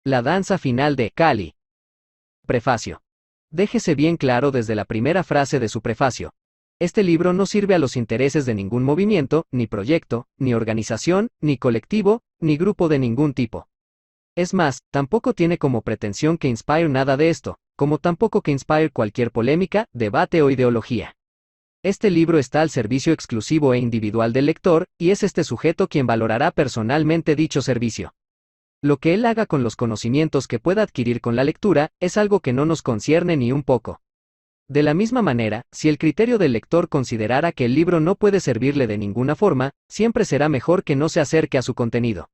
La danza final de Kali. Prefacio. Déjese bien claro desde la primera frase de su prefacio. Este libro no sirve a los intereses de ningún movimiento, ni proyecto, ni organización, ni colectivo, ni grupo de ningún tipo. Es más, tampoco tiene como pretensión que Inspire nada de esto, como tampoco que Inspire cualquier polémica, debate o ideología. Este libro está al servicio exclusivo e individual del lector, y es este sujeto quien valorará personalmente dicho servicio. Lo que él haga con los conocimientos que pueda adquirir con la lectura, es algo que no nos concierne ni un poco. De la misma manera, si el criterio del lector considerara que el libro no puede servirle de ninguna forma, siempre será mejor que no se acerque a su contenido.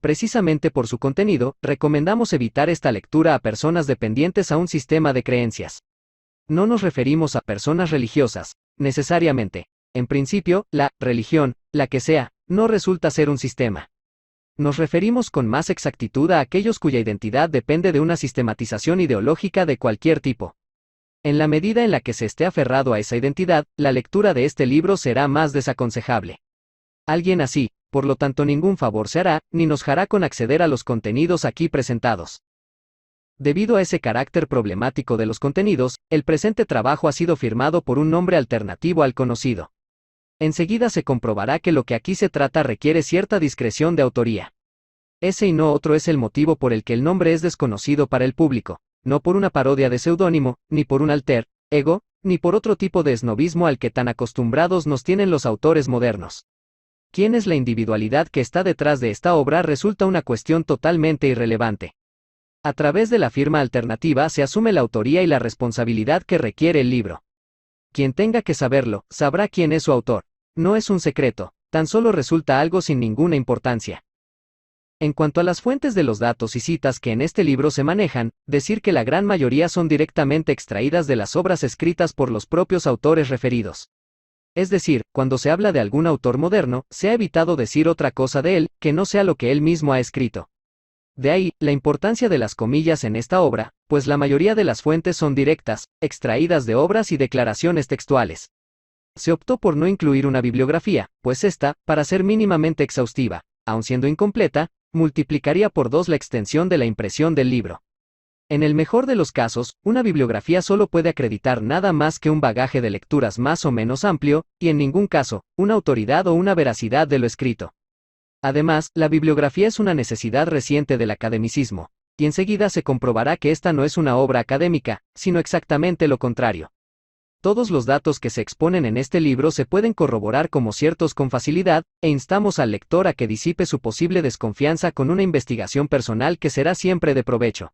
Precisamente por su contenido, recomendamos evitar esta lectura a personas dependientes a un sistema de creencias. No nos referimos a personas religiosas, necesariamente. En principio, la religión, la que sea, no resulta ser un sistema. Nos referimos con más exactitud a aquellos cuya identidad depende de una sistematización ideológica de cualquier tipo. En la medida en la que se esté aferrado a esa identidad, la lectura de este libro será más desaconsejable. Alguien así, por lo tanto, ningún favor se hará, ni nos hará con acceder a los contenidos aquí presentados. Debido a ese carácter problemático de los contenidos, el presente trabajo ha sido firmado por un nombre alternativo al conocido. Enseguida se comprobará que lo que aquí se trata requiere cierta discreción de autoría. Ese y no otro es el motivo por el que el nombre es desconocido para el público, no por una parodia de seudónimo, ni por un alter ego, ni por otro tipo de esnobismo al que tan acostumbrados nos tienen los autores modernos. ¿Quién es la individualidad que está detrás de esta obra? Resulta una cuestión totalmente irrelevante. A través de la firma alternativa se asume la autoría y la responsabilidad que requiere el libro. Quien tenga que saberlo, sabrá quién es su autor. No es un secreto, tan solo resulta algo sin ninguna importancia. En cuanto a las fuentes de los datos y citas que en este libro se manejan, decir que la gran mayoría son directamente extraídas de las obras escritas por los propios autores referidos. Es decir, cuando se habla de algún autor moderno, se ha evitado decir otra cosa de él, que no sea lo que él mismo ha escrito. De ahí, la importancia de las comillas en esta obra, pues la mayoría de las fuentes son directas, extraídas de obras y declaraciones textuales. Se optó por no incluir una bibliografía, pues esta, para ser mínimamente exhaustiva, aun siendo incompleta, multiplicaría por 2 la extensión de la impresión del libro. En el mejor de los casos, una bibliografía solo puede acreditar nada más que un bagaje de lecturas más o menos amplio, y en ningún caso, una autoridad o una veracidad de lo escrito. Además, la bibliografía es una necesidad reciente del academicismo, y enseguida se comprobará que esta no es una obra académica, sino exactamente lo contrario. Todos los datos que se exponen en este libro se pueden corroborar como ciertos con facilidad, e instamos al lector a que disipe su posible desconfianza con una investigación personal que será siempre de provecho.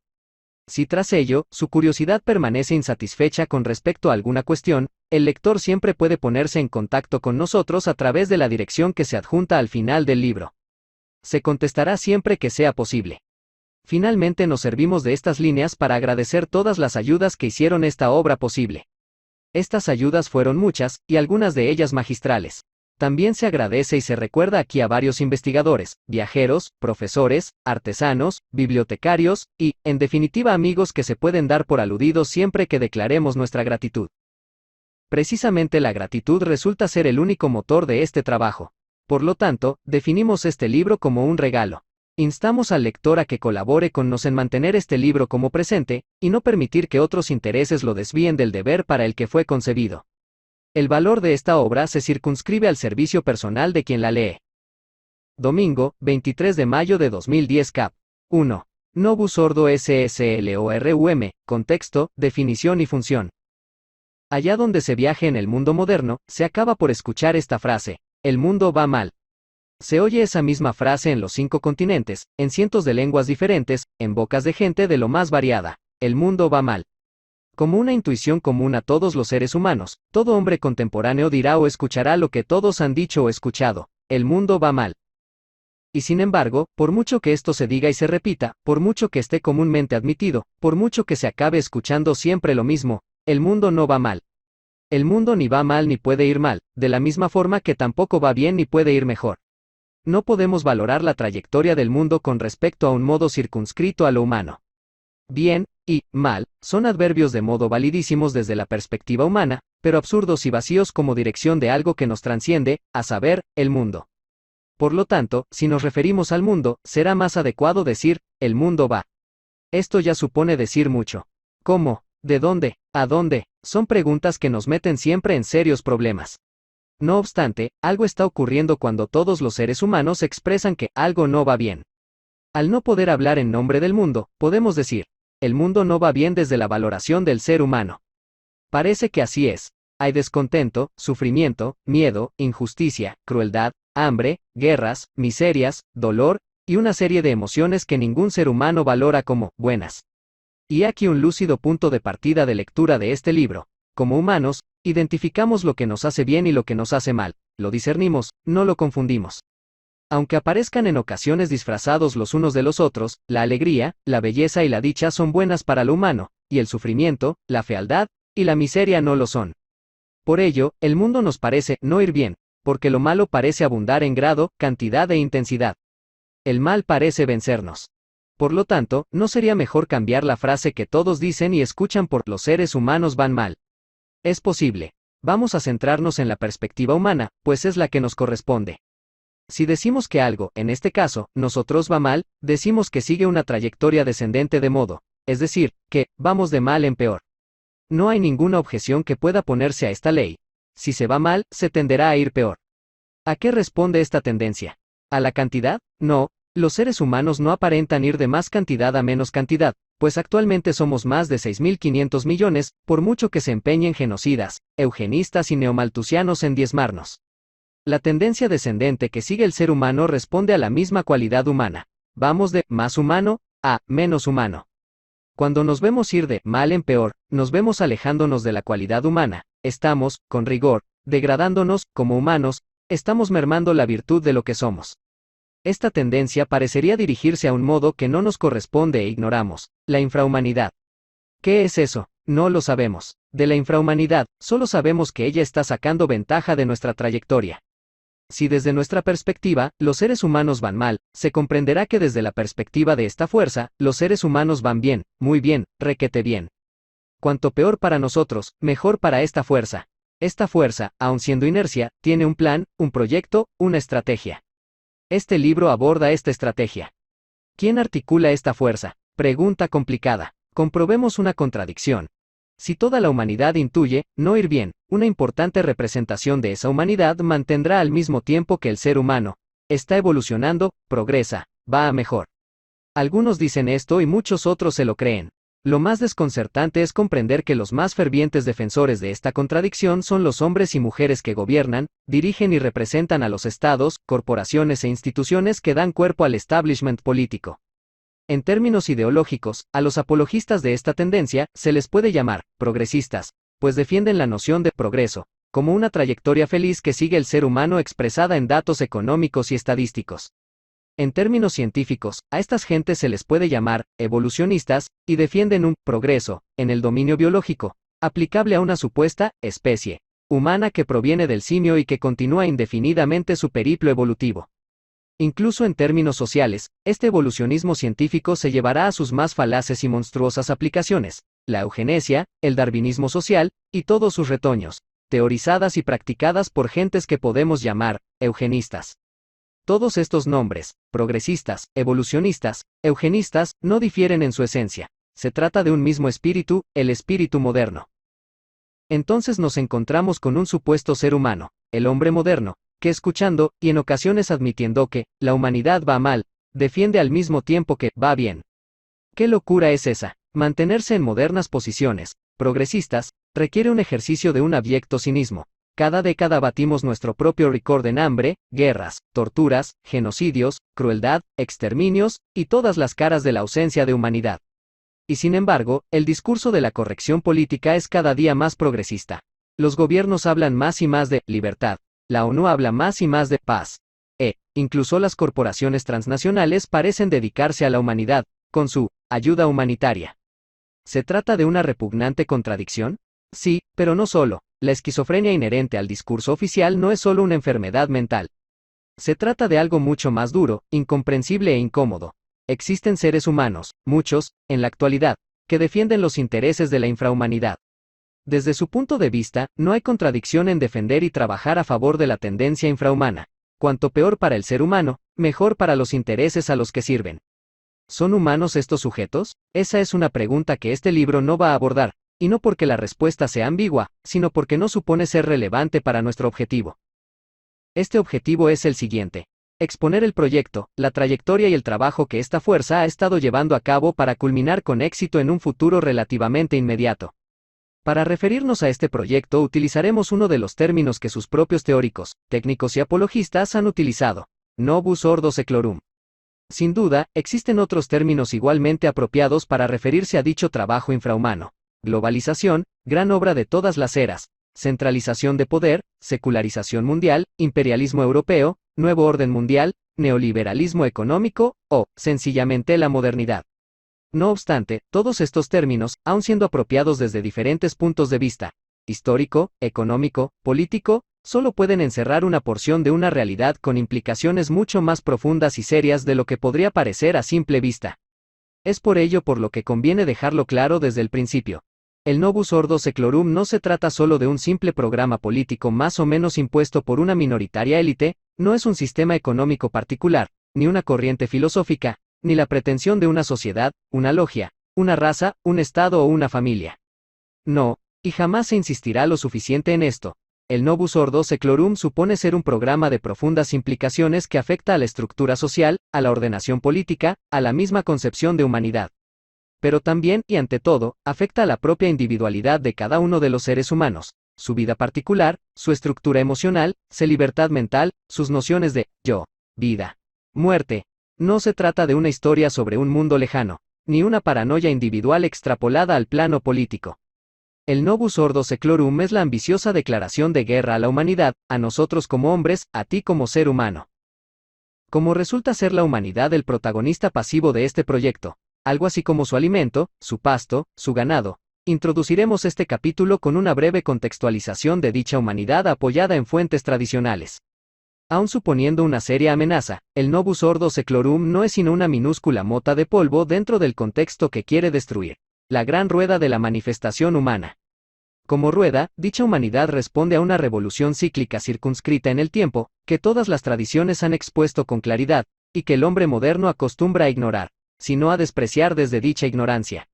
Si tras ello, su curiosidad permanece insatisfecha con respecto a alguna cuestión, el lector siempre puede ponerse en contacto con nosotros a través de la dirección que se adjunta al final del libro. Se contestará siempre que sea posible. Finalmente nos servimos de estas líneas para agradecer todas las ayudas que hicieron esta obra posible. Estas ayudas fueron muchas, y algunas de ellas magistrales. También se agradece y se recuerda aquí a varios investigadores, viajeros, profesores, artesanos, bibliotecarios, y, en definitiva, amigos que se pueden dar por aludidos siempre que declaremos nuestra gratitud. Precisamente la gratitud resulta ser el único motor de este trabajo. Por lo tanto, definimos este libro como un regalo. Instamos al lector a que colabore con nos en mantener este libro como presente, y no permitir que otros intereses lo desvíen del deber para el que fue concebido. El valor de esta obra se circunscribe al servicio personal de quien la lee. Domingo, 23 de mayo de 2010 Cap. 1. Novus Ordo SSLORUM, contexto, definición y función. Allá donde se viaje en el mundo moderno, se acaba por escuchar esta frase: el mundo va mal. Se oye esa misma frase en los 5 continentes, en cientos de lenguas diferentes, en bocas de gente de lo más variada: el mundo va mal. Como una intuición común a todos los seres humanos, todo hombre contemporáneo dirá o escuchará lo que todos han dicho o escuchado: el mundo va mal. Y sin embargo, por mucho que esto se diga y se repita, por mucho que esté comúnmente admitido, por mucho que se acabe escuchando siempre lo mismo: el mundo no va mal. El mundo ni va mal ni puede ir mal, de la misma forma que tampoco va bien ni puede ir mejor. No podemos valorar la trayectoria del mundo con respecto a un modo circunscrito a lo humano. Bien y mal son adverbios de modo validísimos desde la perspectiva humana, pero absurdos y vacíos como dirección de algo que nos trasciende, a saber, el mundo. Por lo tanto, si nos referimos al mundo, será más adecuado decir, el mundo va. Esto ya supone decir mucho. ¿Cómo? ¿De dónde? ¿A dónde? Son preguntas que nos meten siempre en serios problemas. No obstante, algo está ocurriendo cuando todos los seres humanos expresan que algo no va bien. Al no poder hablar en nombre del mundo, podemos decir, el mundo no va bien desde la valoración del ser humano. Parece que así es. Hay descontento, sufrimiento, miedo, injusticia, crueldad, hambre, guerras, miserias, dolor, y una serie de emociones que ningún ser humano valora como buenas. Y aquí un lúcido punto de partida de lectura de este libro. Como humanos, identificamos lo que nos hace bien y lo que nos hace mal, lo discernimos, no lo confundimos. Aunque aparezcan en ocasiones disfrazados los unos de los otros, la alegría, la belleza y la dicha son buenas para lo humano, y el sufrimiento, la fealdad, y la miseria no lo son. Por ello, el mundo nos parece no ir bien, porque lo malo parece abundar en grado, cantidad e intensidad. El mal parece vencernos. Por lo tanto, ¿no sería mejor cambiar la frase que todos dicen y escuchan por los seres humanos van mal? Es posible. Vamos a centrarnos en la perspectiva humana, pues es la que nos corresponde. Si decimos que algo, en este caso, nosotros va mal, decimos que sigue una trayectoria descendente de modo, es decir, que, vamos de mal en peor. No hay ninguna objeción que pueda ponerse a esta ley. Si se va mal, se tenderá a ir peor. ¿A qué responde esta tendencia? ¿A la cantidad? No, los seres humanos no aparentan ir de más cantidad a menos cantidad, pues actualmente somos más de 6.500 millones, por mucho que se empeñen genocidas, eugenistas y neomalthusianos en diezmarnos. La tendencia descendente que sigue el ser humano responde a la misma cualidad humana. Vamos de más humano a menos humano. Cuando nos vemos ir de mal en peor, nos vemos alejándonos de la cualidad humana, estamos, con rigor, degradándonos, como humanos, estamos mermando la virtud de lo que somos. Esta tendencia parecería dirigirse a un modo que no nos corresponde e ignoramos, la infrahumanidad. ¿Qué es eso? No lo sabemos. De la infrahumanidad, solo sabemos que ella está sacando ventaja de nuestra trayectoria. Si desde nuestra perspectiva, los seres humanos van mal, se comprenderá que desde la perspectiva de esta fuerza, los seres humanos van bien, muy bien, requete bien. Cuanto peor para nosotros, mejor para esta fuerza. Esta fuerza, aun siendo inercia, tiene un plan, un proyecto, una estrategia. Este libro aborda esta estrategia. ¿Quién articula esta fuerza? Pregunta complicada. Comprobemos una contradicción. Si toda la humanidad intuye, no ir bien, una importante representación de esa humanidad mantendrá al mismo tiempo que el ser humano está evolucionando, progresa, va a mejor. Algunos dicen esto y muchos otros se lo creen. Lo más desconcertante es comprender que los más fervientes defensores de esta contradicción son los hombres y mujeres que gobiernan, dirigen y representan a los estados, corporaciones e instituciones que dan cuerpo al establishment político. En términos ideológicos, a los apologistas de esta tendencia se les puede llamar progresistas, pues defienden la noción de progreso, como una trayectoria feliz que sigue el ser humano expresada en datos económicos y estadísticos. En términos científicos, a estas gentes se les puede llamar evolucionistas, y defienden un progreso, en el dominio biológico, aplicable a una supuesta especie humana que proviene del simio y que continúa indefinidamente su periplo evolutivo. Incluso en términos sociales, este evolucionismo científico se llevará a sus más falaces y monstruosas aplicaciones, la eugenesia, el darwinismo social, y todos sus retoños, teorizadas y practicadas por gentes que podemos llamar eugenistas. Todos estos nombres, progresistas, evolucionistas, eugenistas, no difieren en su esencia. Se trata de un mismo espíritu, el espíritu moderno. Entonces nos encontramos con un supuesto ser humano, el hombre moderno, que escuchando, y en ocasiones admitiendo que la humanidad va mal, defiende al mismo tiempo que va bien. ¿Qué locura es esa? Mantenerse en modernas posiciones progresistas requiere un ejercicio de un abyecto cinismo. Cada década batimos nuestro propio récord en hambre, guerras, torturas, genocidios, crueldad, exterminios, y todas las caras de la ausencia de humanidad. Y sin embargo, el discurso de la corrección política es cada día más progresista. Los gobiernos hablan más y más de libertad. La ONU habla más y más de paz. Incluso las corporaciones transnacionales parecen dedicarse a la humanidad, con su ayuda humanitaria. ¿Se trata de una repugnante contradicción? Sí, pero no solo. La esquizofrenia inherente al discurso oficial no es solo una enfermedad mental. Se trata de algo mucho más duro, incomprensible e incómodo. Existen seres humanos, muchos, en la actualidad, que defienden los intereses de la infrahumanidad. Desde su punto de vista, no hay contradicción en defender y trabajar a favor de la tendencia infrahumana. cuanto peor para el ser humano, mejor para los intereses a los que sirven. ¿Son humanos estos sujetos? Esa es una pregunta que este libro no va a abordar, y no porque la respuesta sea ambigua, sino porque no supone ser relevante para nuestro objetivo. Este objetivo es el siguiente: exponer el proyecto, la trayectoria y el trabajo que esta fuerza ha estado llevando a cabo para culminar con éxito en un futuro relativamente inmediato. Para referirnos a este proyecto utilizaremos uno de los términos que sus propios teóricos, técnicos y apologistas han utilizado: novus ordo seclorum. Sin duda, existen otros términos igualmente apropiados para referirse a dicho trabajo infrahumano: globalización, gran obra de todas las eras, centralización de poder, secularización mundial, imperialismo europeo, nuevo orden mundial, neoliberalismo económico, o, sencillamente, la modernidad. No obstante, todos estos términos, aun siendo apropiados desde diferentes puntos de vista, histórico, económico, político, solo pueden encerrar una porción de una realidad con implicaciones mucho más profundas y serias de lo que podría parecer a simple vista. Es por ello por lo que conviene dejarlo claro desde el principio. El Novus Ordo Seclorum no se trata solo de un simple programa político más o menos impuesto por una minoritaria élite, no es un sistema económico particular, ni una corriente filosófica, ni la pretensión de una sociedad, una logia, una raza, un estado o una familia. No, y jamás se insistirá lo suficiente en esto. El Novus Ordo Seclorum supone ser un programa de profundas implicaciones que afecta a la estructura social, a la ordenación política, a la misma concepción de humanidad. Pero también, y ante todo, afecta a la propia individualidad de cada uno de los seres humanos, su vida particular, su estructura emocional, su libertad mental, sus nociones de yo, vida, muerte. No se trata de una historia sobre un mundo lejano, ni una paranoia individual extrapolada al plano político. El Novus Ordo Seclorum es la ambiciosa declaración de guerra a la humanidad, a nosotros como hombres, a ti como ser humano. Como resulta ser la humanidad el protagonista pasivo de este proyecto, algo así como su alimento, su pasto, su ganado, introduciremos este capítulo con una breve contextualización de dicha humanidad apoyada en fuentes tradicionales. Aun suponiendo una seria amenaza, el Novus Ordo Seclorum no es sino una minúscula mota de polvo dentro del contexto que quiere destruir: la gran rueda de la manifestación humana. Como rueda, dicha humanidad responde a una revolución cíclica circunscrita en el tiempo, que todas las tradiciones han expuesto con claridad, y que el hombre moderno acostumbra a ignorar, sino a despreciar desde dicha ignorancia.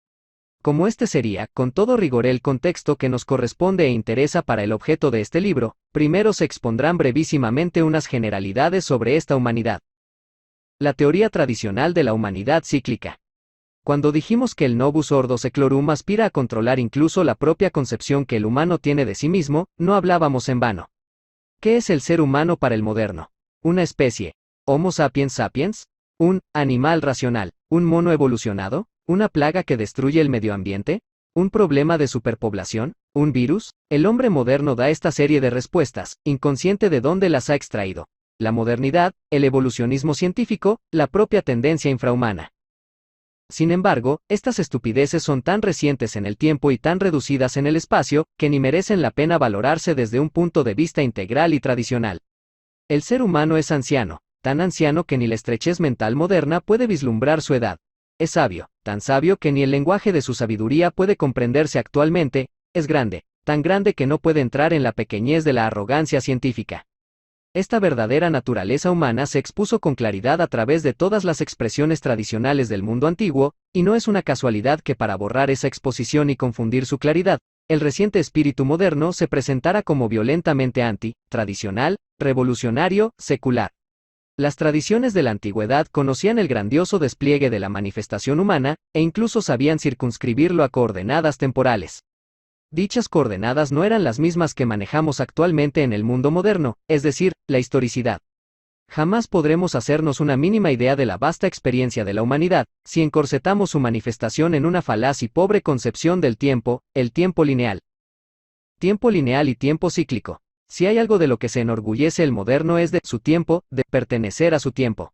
Como este sería, con todo rigor, el contexto que nos corresponde e interesa para el objeto de este libro, primero se expondrán brevísimamente unas generalidades sobre esta humanidad. La teoría tradicional de la humanidad cíclica. Cuando dijimos que el Novus Ordo Seclorum aspira a controlar incluso la propia concepción que el humano tiene de sí mismo, no hablábamos en vano. ¿Qué es el ser humano para el moderno? ¿Una especie? ¿Homo sapiens sapiens? ¿Un animal racional? ¿Un mono evolucionado? ¿Una plaga que destruye el medio ambiente? ¿Un problema de superpoblación? ¿Un virus? El hombre moderno da esta serie de respuestas, inconsciente de dónde las ha extraído: la modernidad, el evolucionismo científico, la propia tendencia infrahumana. Sin embargo, estas estupideces son tan recientes en el tiempo y tan reducidas en el espacio, que ni merecen la pena valorarse desde un punto de vista integral y tradicional. El ser humano es anciano, tan anciano que ni la estrechez mental moderna puede vislumbrar su edad. Es sabio, tan sabio que ni el lenguaje de su sabiduría puede comprenderse actualmente. Es grande, tan grande que no puede entrar en la pequeñez de la arrogancia científica. Esta verdadera naturaleza humana se expuso con claridad a través de todas las expresiones tradicionales del mundo antiguo, y no es una casualidad que para borrar esa exposición y confundir su claridad, el reciente espíritu moderno se presentara como violentamente anti-tradicional, revolucionario, secular. Las tradiciones de la antigüedad conocían el grandioso despliegue de la manifestación humana, e incluso sabían circunscribirlo a coordenadas temporales. Dichas coordenadas no eran las mismas que manejamos actualmente en el mundo moderno, es decir, la historicidad. Jamás podremos hacernos una mínima idea de la vasta experiencia de la humanidad, si encorsetamos su manifestación en una falaz y pobre concepción del tiempo, el tiempo lineal. Tiempo lineal y tiempo cíclico. Si hay algo de lo que se enorgullece el moderno es de su tiempo, de pertenecer a su tiempo.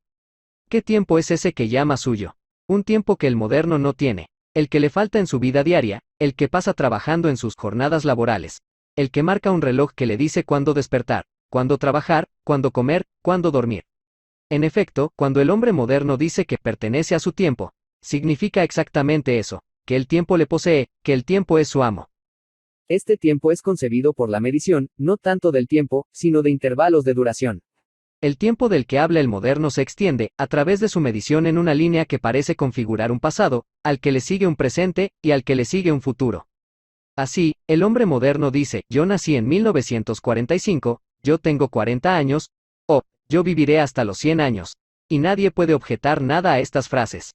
¿Qué tiempo es ese que llama suyo? Un tiempo que el moderno no tiene. El que le falta en su vida diaria, el que pasa trabajando en sus jornadas laborales, el que marca un reloj que le dice cuándo despertar, cuándo trabajar, cuándo comer, cuándo dormir. En efecto, cuando el hombre moderno dice que pertenece a su tiempo, significa exactamente eso, que el tiempo le posee, que el tiempo es su amo. Este tiempo es concebido por la medición, no tanto del tiempo, sino de intervalos de duración. El tiempo del que habla el moderno se extiende, a través de su medición en una línea que parece configurar un pasado, al que le sigue un presente, y al que le sigue un futuro. Así, el hombre moderno dice, yo nací en 1945, yo tengo 40 años, o, yo viviré hasta los 100 años. Y nadie puede objetar nada a estas frases.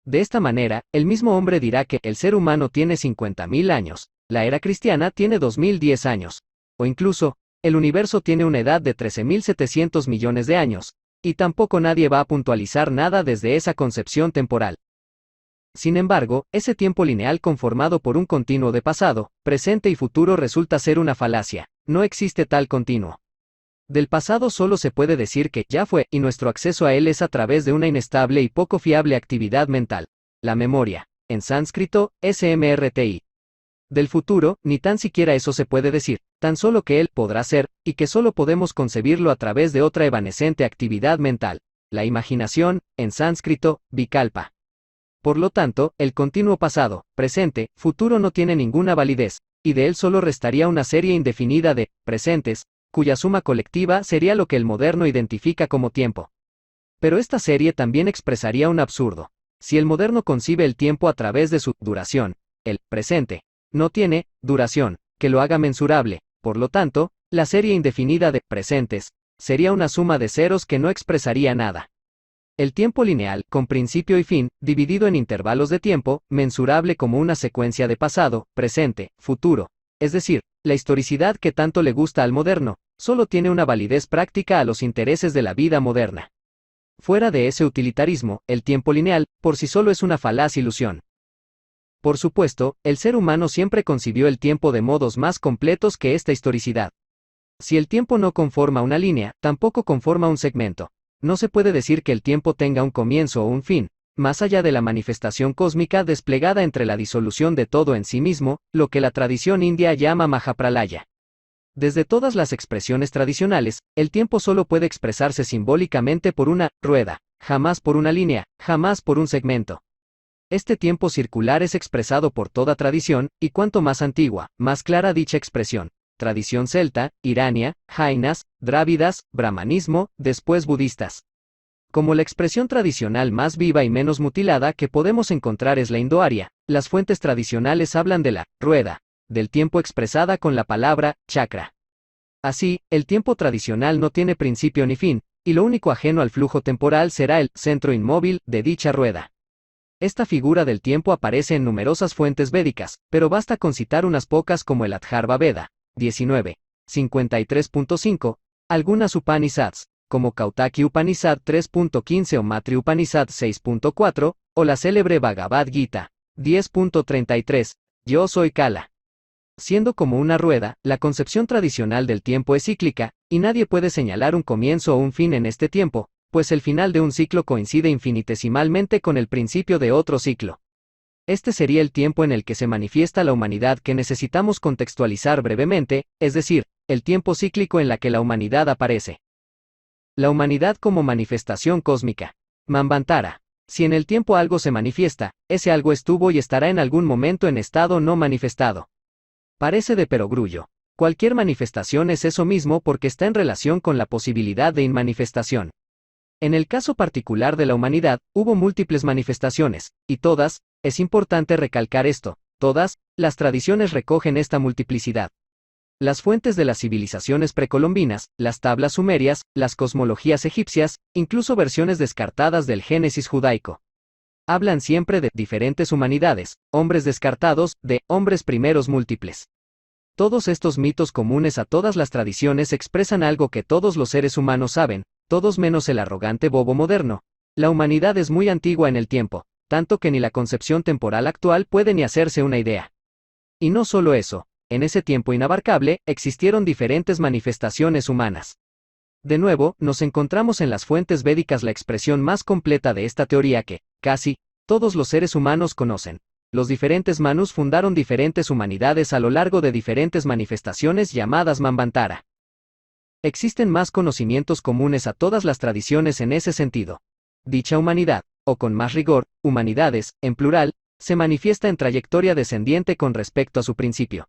De esta manera, el mismo hombre dirá que el ser humano tiene 50.000 años, la era cristiana tiene 2010 años, o incluso, el universo tiene una edad de 13.700 millones de años, y tampoco nadie va a puntualizar nada desde esa concepción temporal. Sin embargo, ese tiempo lineal conformado por un continuo de pasado, presente y futuro resulta ser una falacia, no existe tal continuo. Del pasado solo se puede decir que ya fue, y nuestro acceso a él es a través de una inestable y poco fiable actividad mental, la memoria, en sánscrito, smrti. Del futuro, ni tan siquiera eso se puede decir, tan solo que él podrá ser, y que solo podemos concebirlo a través de otra evanescente actividad mental, la imaginación, en sánscrito, vikalpa. Por lo tanto, el continuo pasado, presente, futuro no tiene ninguna validez, y de él solo restaría una serie indefinida de presentes, cuya suma colectiva sería lo que el moderno identifica como tiempo. Pero esta serie también expresaría un absurdo. Si el moderno concibe el tiempo a través de su duración, el presente no tiene duración que lo haga mensurable, por lo tanto, la serie indefinida de presentes sería una suma de ceros que no expresaría nada. El tiempo lineal, con principio y fin, dividido en intervalos de tiempo, mensurable como una secuencia de pasado, presente, futuro, es decir, la historicidad que tanto le gusta al moderno, solo tiene una validez práctica a los intereses de la vida moderna. Fuera de ese utilitarismo, el tiempo lineal, por sí solo es una falaz ilusión. Por supuesto, el ser humano siempre concibió el tiempo de modos más completos que esta historicidad. Si el tiempo no conforma una línea, tampoco conforma un segmento. No se puede decir que el tiempo tenga un comienzo o un fin, más allá de la manifestación cósmica desplegada entre la disolución de todo en sí mismo, lo que la tradición india llama Mahapralaya. Desde todas las expresiones tradicionales, el tiempo solo puede expresarse simbólicamente por una rueda, jamás por una línea, jamás por un segmento. Este tiempo circular es expresado por toda tradición, y cuanto más antigua, más clara dicha expresión. Tradición celta, irania, jainas, drávidas, brahmanismo, después budistas. Como la expresión tradicional más viva y menos mutilada que podemos encontrar es la indoaria, las fuentes tradicionales hablan de la rueda del tiempo expresada con la palabra chakra. Así, el tiempo tradicional no tiene principio ni fin, y lo único ajeno al flujo temporal será el centro inmóvil de dicha rueda. Esta figura del tiempo aparece en numerosas fuentes védicas, pero basta con citar unas pocas como el Atharva Veda, 19, 53.5, algunas Upanishads, como Kautaki Upanishad 3.15 o Matri Upanishad 6.4, o la célebre Bhagavad Gita, 10.33, Yo soy Kala. Siendo como una rueda, la concepción tradicional del tiempo es cíclica, y nadie puede señalar un comienzo o un fin en este tiempo, pues el final de un ciclo coincide infinitesimalmente con el principio de otro ciclo. Este sería el tiempo en el que se manifiesta la humanidad que necesitamos contextualizar brevemente, es decir, el tiempo cíclico en la que la humanidad aparece. La humanidad como manifestación cósmica. Manvantara. Si en el tiempo algo se manifiesta, ese algo estuvo y estará en algún momento en estado no manifestado. Parece de perogrullo. Cualquier manifestación es eso mismo porque está en relación con la posibilidad de inmanifestación. En el caso particular de la humanidad, hubo múltiples manifestaciones, y todas, es importante recalcar esto, todas, las tradiciones recogen esta multiplicidad. Las fuentes de las civilizaciones precolombinas, las tablas sumerias, las cosmologías egipcias, incluso versiones descartadas del Génesis judaico. Hablan siempre de diferentes humanidades, hombres descartados, de hombres primeros múltiples. Todos estos mitos comunes a todas las tradiciones expresan algo que todos los seres humanos saben, todos menos el arrogante bobo moderno. La humanidad es muy antigua en el tiempo, tanto que ni la concepción temporal actual puede ni hacerse una idea. Y no solo eso, en ese tiempo inabarcable, existieron diferentes manifestaciones humanas. De nuevo, nos encontramos en las fuentes védicas la expresión más completa de esta teoría que, casi, todos los seres humanos conocen. Los diferentes Manus fundaron diferentes humanidades a lo largo de diferentes manifestaciones llamadas Manvantara. Existen más conocimientos comunes a todas las tradiciones en ese sentido. Dicha humanidad, o con más rigor, humanidades, en plural, se manifiesta en trayectoria descendiente con respecto a su principio.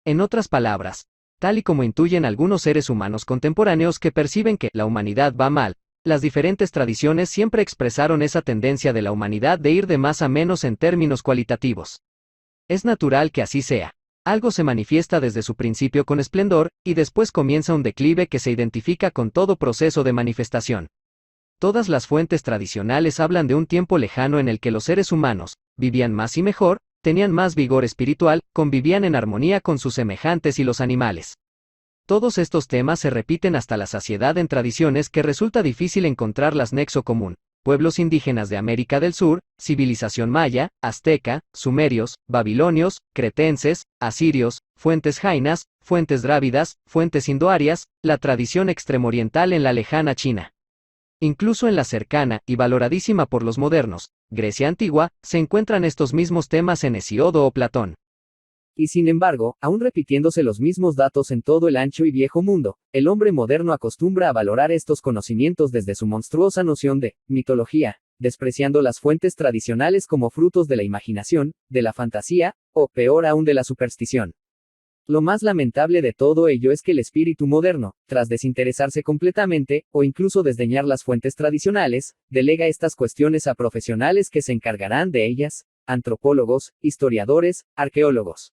En otras palabras, Tal y como intuyen algunos seres humanos contemporáneos que perciben que la humanidad va mal, las diferentes tradiciones siempre expresaron esa tendencia de la humanidad de ir de más a menos en términos cualitativos. Es natural que así sea. Algo se manifiesta desde su principio con esplendor, y después comienza un declive que se identifica con todo proceso de manifestación. Todas las fuentes tradicionales hablan de un tiempo lejano en el que los seres humanos vivían más y mejor, tenían más vigor espiritual, convivían en armonía con sus semejantes y los animales. Todos estos temas se repiten hasta la saciedad en tradiciones que resulta difícil encontrarlas nexo común. Pueblos indígenas de América del Sur, civilización maya, azteca, sumerios, babilonios, cretenses, asirios, fuentes jainas, fuentes drávidas, fuentes indoarias, la tradición extremoriental en la lejana China. Incluso en la cercana y valoradísima por los modernos, Grecia antigua, se encuentran estos mismos temas en Hesíodo o Platón. Y sin embargo, aún repitiéndose los mismos datos en todo el ancho y viejo mundo, el hombre moderno acostumbra a valorar estos conocimientos desde su monstruosa noción de mitología, despreciando las fuentes tradicionales como frutos de la imaginación, de la fantasía, o peor aún de la superstición. Lo más lamentable de todo ello es que el espíritu moderno, tras desinteresarse completamente, o incluso desdeñar las fuentes tradicionales, delega estas cuestiones a profesionales que se encargarán de ellas, antropólogos, historiadores, arqueólogos.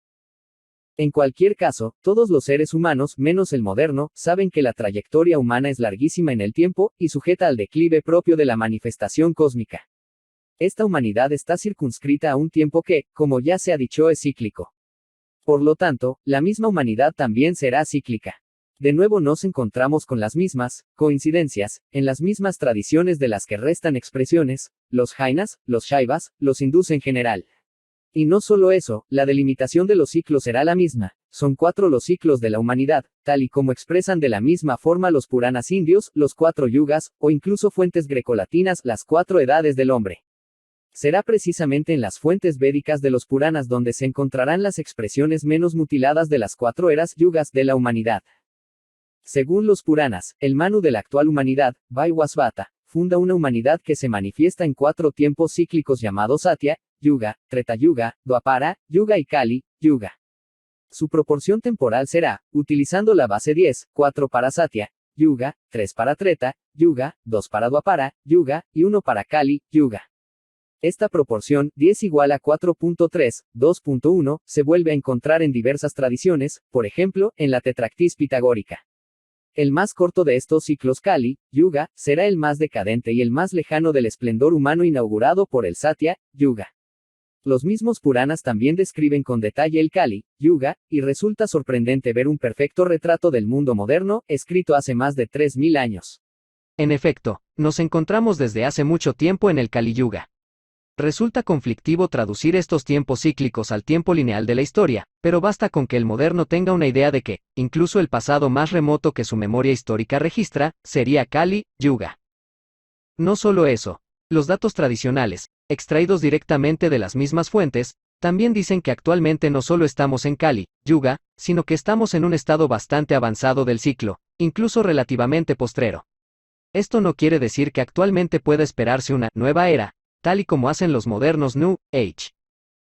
En cualquier caso, todos los seres humanos, menos el moderno, saben que la trayectoria humana es larguísima en el tiempo, y sujeta al declive propio de la manifestación cósmica. Esta humanidad está circunscrita a un tiempo que, como ya se ha dicho, es cíclico. Por lo tanto, la misma humanidad también será cíclica. De nuevo nos encontramos con las mismas coincidencias, en las mismas tradiciones de las que restan expresiones, los jainas, los shaivas, los hindús en general. Y no solo eso, la delimitación de los ciclos será la misma, son 4 los ciclos de la humanidad, tal y como expresan de la misma forma los Puranas indios, los 4 yugas, o incluso fuentes grecolatinas, las 4 edades del hombre. Será precisamente en las fuentes védicas de los Puranas donde se encontrarán las expresiones menos mutiladas de las 4 eras yugas de la humanidad. Según los Puranas, el Manu de la actual humanidad, Vaivasvata, funda una humanidad que se manifiesta en 4 tiempos cíclicos llamados Satya, Yuga, Treta Yuga, Dwapara, Yuga y Kali, Yuga. Su proporción temporal será, utilizando la base 10, 4 para Satya, Yuga, 3 para Treta, Yuga, 2 para Dwapara, Yuga, y 1 para Kali, Yuga. Esta proporción, 10 igual a 4.3, 2.1, se vuelve a encontrar en diversas tradiciones, por ejemplo, en la tetractis pitagórica. El más corto de estos ciclos Kali, Yuga, será el más decadente y el más lejano del esplendor humano inaugurado por el Satya, Yuga. Los mismos Puranas también describen con detalle el Kali, Yuga, y resulta sorprendente ver un perfecto retrato del mundo moderno, escrito hace más de 3000 años. En efecto, nos encontramos desde hace mucho tiempo en el Kali Yuga. Resulta conflictivo traducir estos tiempos cíclicos al tiempo lineal de la historia, pero basta con que el moderno tenga una idea de que, incluso el pasado más remoto que su memoria histórica registra, sería Kali Yuga. No solo eso, los datos tradicionales, extraídos directamente de las mismas fuentes, también dicen que actualmente no solo estamos en Kali Yuga, sino que estamos en un estado bastante avanzado del ciclo, incluso relativamente postrero. Esto no quiere decir que actualmente pueda esperarse una nueva era, tal y como hacen los modernos New Age.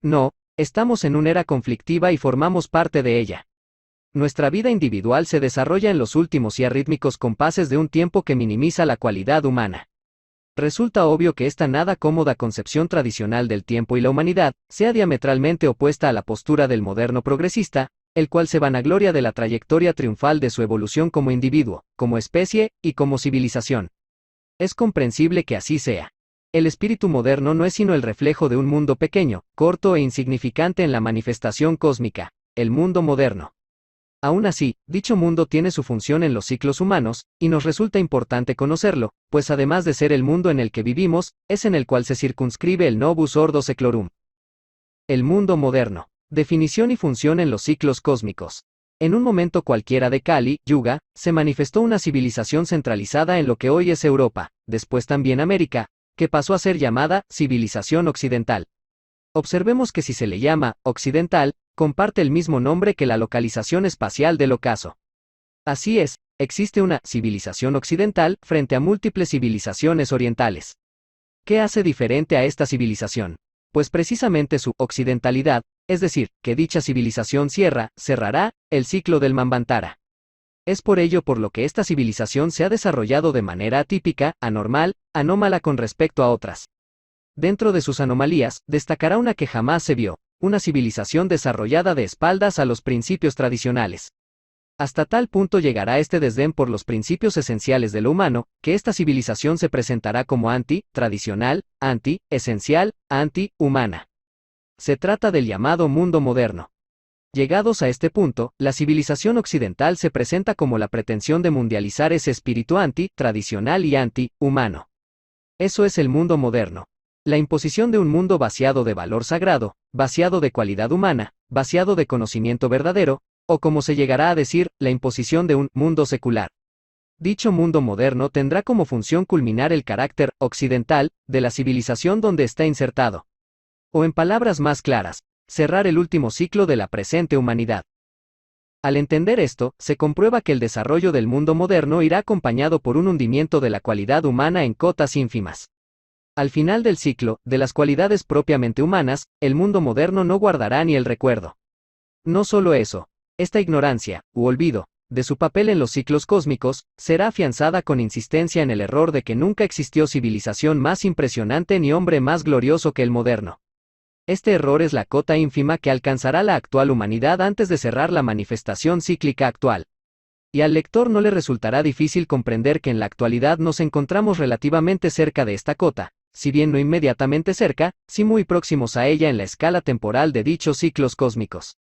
No, estamos en una era conflictiva y formamos parte de ella. Nuestra vida individual se desarrolla en los últimos y arrítmicos compases de un tiempo que minimiza la cualidad humana. Resulta obvio que esta nada cómoda concepción tradicional del tiempo y la humanidad sea diametralmente opuesta a la postura del moderno progresista, el cual se vanagloria de la trayectoria triunfal de su evolución como individuo, como especie y como civilización. Es comprensible que así sea. El espíritu moderno no es sino el reflejo de un mundo pequeño, corto e insignificante en la manifestación cósmica, el mundo moderno. Aún así, dicho mundo tiene su función en los ciclos humanos, y nos resulta importante conocerlo, pues además de ser el mundo en el que vivimos, es en el cual se circunscribe el Novus Ordo Seclorum. El mundo moderno. Definición y función en los ciclos cósmicos. En un momento cualquiera de Kali Yuga, se manifestó una civilización centralizada en lo que hoy es Europa, después también América, que pasó a ser llamada civilización occidental. Observemos que si se le llama occidental, comparte el mismo nombre que la localización espacial del ocaso. Así es, existe una civilización occidental frente a múltiples civilizaciones orientales. ¿Qué hace diferente a esta civilización? Pues precisamente su occidentalidad, es decir, que dicha civilización cerrará el ciclo del Manvantara. Es por ello por lo que esta civilización se ha desarrollado de manera atípica, anormal, anómala con respecto a otras. Dentro de sus anomalías, destacará una que jamás se vio, una civilización desarrollada de espaldas a los principios tradicionales. Hasta tal punto llegará este desdén por los principios esenciales de lo humano, que esta civilización se presentará como anti-tradicional, anti-esencial, anti-humana. Se trata del llamado mundo moderno. Llegados a este punto, la civilización occidental se presenta como la pretensión de mundializar ese espíritu anti-tradicional y anti-humano. Eso es el mundo moderno. La imposición de un mundo vaciado de valor sagrado, vaciado de cualidad humana, vaciado de conocimiento verdadero, o como se llegará a decir, la imposición de un mundo secular. Dicho mundo moderno tendrá como función culminar el carácter occidental de la civilización donde está insertado. O en palabras más claras, cerrar el último ciclo de la presente humanidad. Al entender esto, se comprueba que el desarrollo del mundo moderno irá acompañado por un hundimiento de la cualidad humana en cotas ínfimas. Al final del ciclo, de las cualidades propiamente humanas, el mundo moderno no guardará ni el recuerdo. No solo eso, esta ignorancia, u olvido, de su papel en los ciclos cósmicos, será afianzada con insistencia en el error de que nunca existió civilización más impresionante ni hombre más glorioso que el moderno. Este error es la cota ínfima que alcanzará la actual humanidad antes de cerrar la manifestación cíclica actual. Y al lector no le resultará difícil comprender que en la actualidad nos encontramos relativamente cerca de esta cota, si bien no inmediatamente cerca, sí muy próximos a ella en la escala temporal de dichos ciclos cósmicos.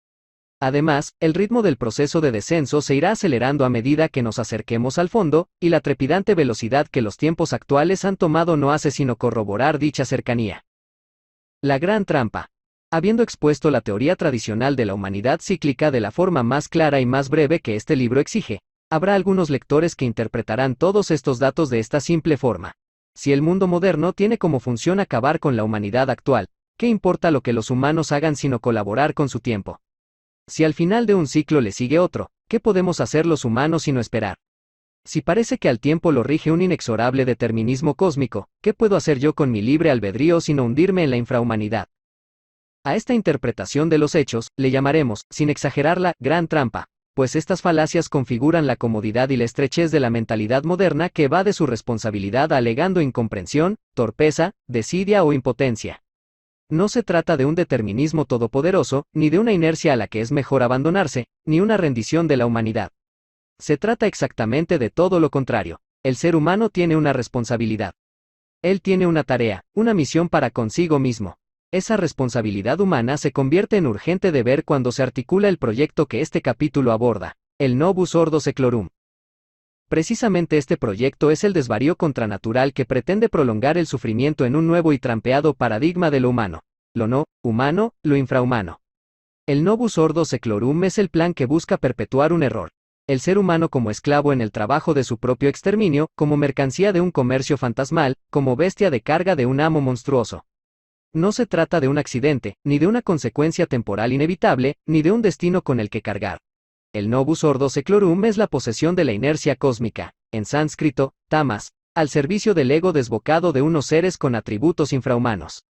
Además, el ritmo del proceso de descenso se irá acelerando a medida que nos acerquemos al fondo, y la trepidante velocidad que los tiempos actuales han tomado no hace sino corroborar dicha cercanía. La gran trampa. Habiendo expuesto la teoría tradicional de la humanidad cíclica de la forma más clara y más breve que este libro exige, habrá algunos lectores que interpretarán todos estos datos de esta simple forma. Si el mundo moderno tiene como función acabar con la humanidad actual, ¿qué importa lo que los humanos hagan sino colaborar con su tiempo? Si al final de un ciclo le sigue otro, ¿qué podemos hacer los humanos sino esperar? Si parece que al tiempo lo rige un inexorable determinismo cósmico, ¿qué puedo hacer yo con mi libre albedrío sino hundirme en la infrahumanidad? A esta interpretación de los hechos, le llamaremos, sin exagerarla, gran trampa, pues estas falacias configuran la comodidad y la estrechez de la mentalidad moderna que va de su responsabilidad alegando incomprensión, torpeza, desidia o impotencia. No se trata de un determinismo todopoderoso, ni de una inercia a la que es mejor abandonarse, ni una rendición de la humanidad. Se trata exactamente de todo lo contrario. El ser humano tiene una responsabilidad. Él tiene una tarea, una misión para consigo mismo. Esa responsabilidad humana se convierte en urgente deber cuando se articula el proyecto que este capítulo aborda, el Novus Ordo Seclorum. Precisamente este proyecto es el desvarío contranatural que pretende prolongar el sufrimiento en un nuevo y trampeado paradigma de lo humano, lo no humano, lo infrahumano. El Novus Ordo Seclorum es el plan que busca perpetuar un error. El ser humano como esclavo en el trabajo de su propio exterminio, como mercancía de un comercio fantasmal, como bestia de carga de un amo monstruoso. No se trata de un accidente, ni de una consecuencia temporal inevitable, ni de un destino con el que cargar. El Novus Ordo Seclorum es la posesión de la inercia cósmica, en sánscrito, tamas, al servicio del ego desbocado de unos seres con atributos infrahumanos.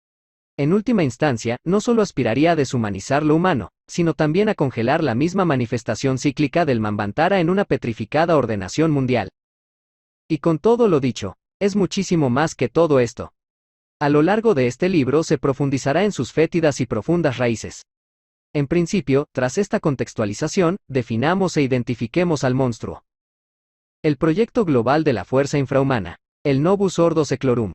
En última instancia, no solo aspiraría a deshumanizar lo humano, sino también a congelar la misma manifestación cíclica del Manvantara en una petrificada ordenación mundial. Y con todo lo dicho, es muchísimo más que todo esto. A lo largo de este libro se profundizará en sus fétidas y profundas raíces. En principio, tras esta contextualización, definamos e identifiquemos al monstruo. El proyecto global de la fuerza infrahumana, el Novus Ordo Seclorum.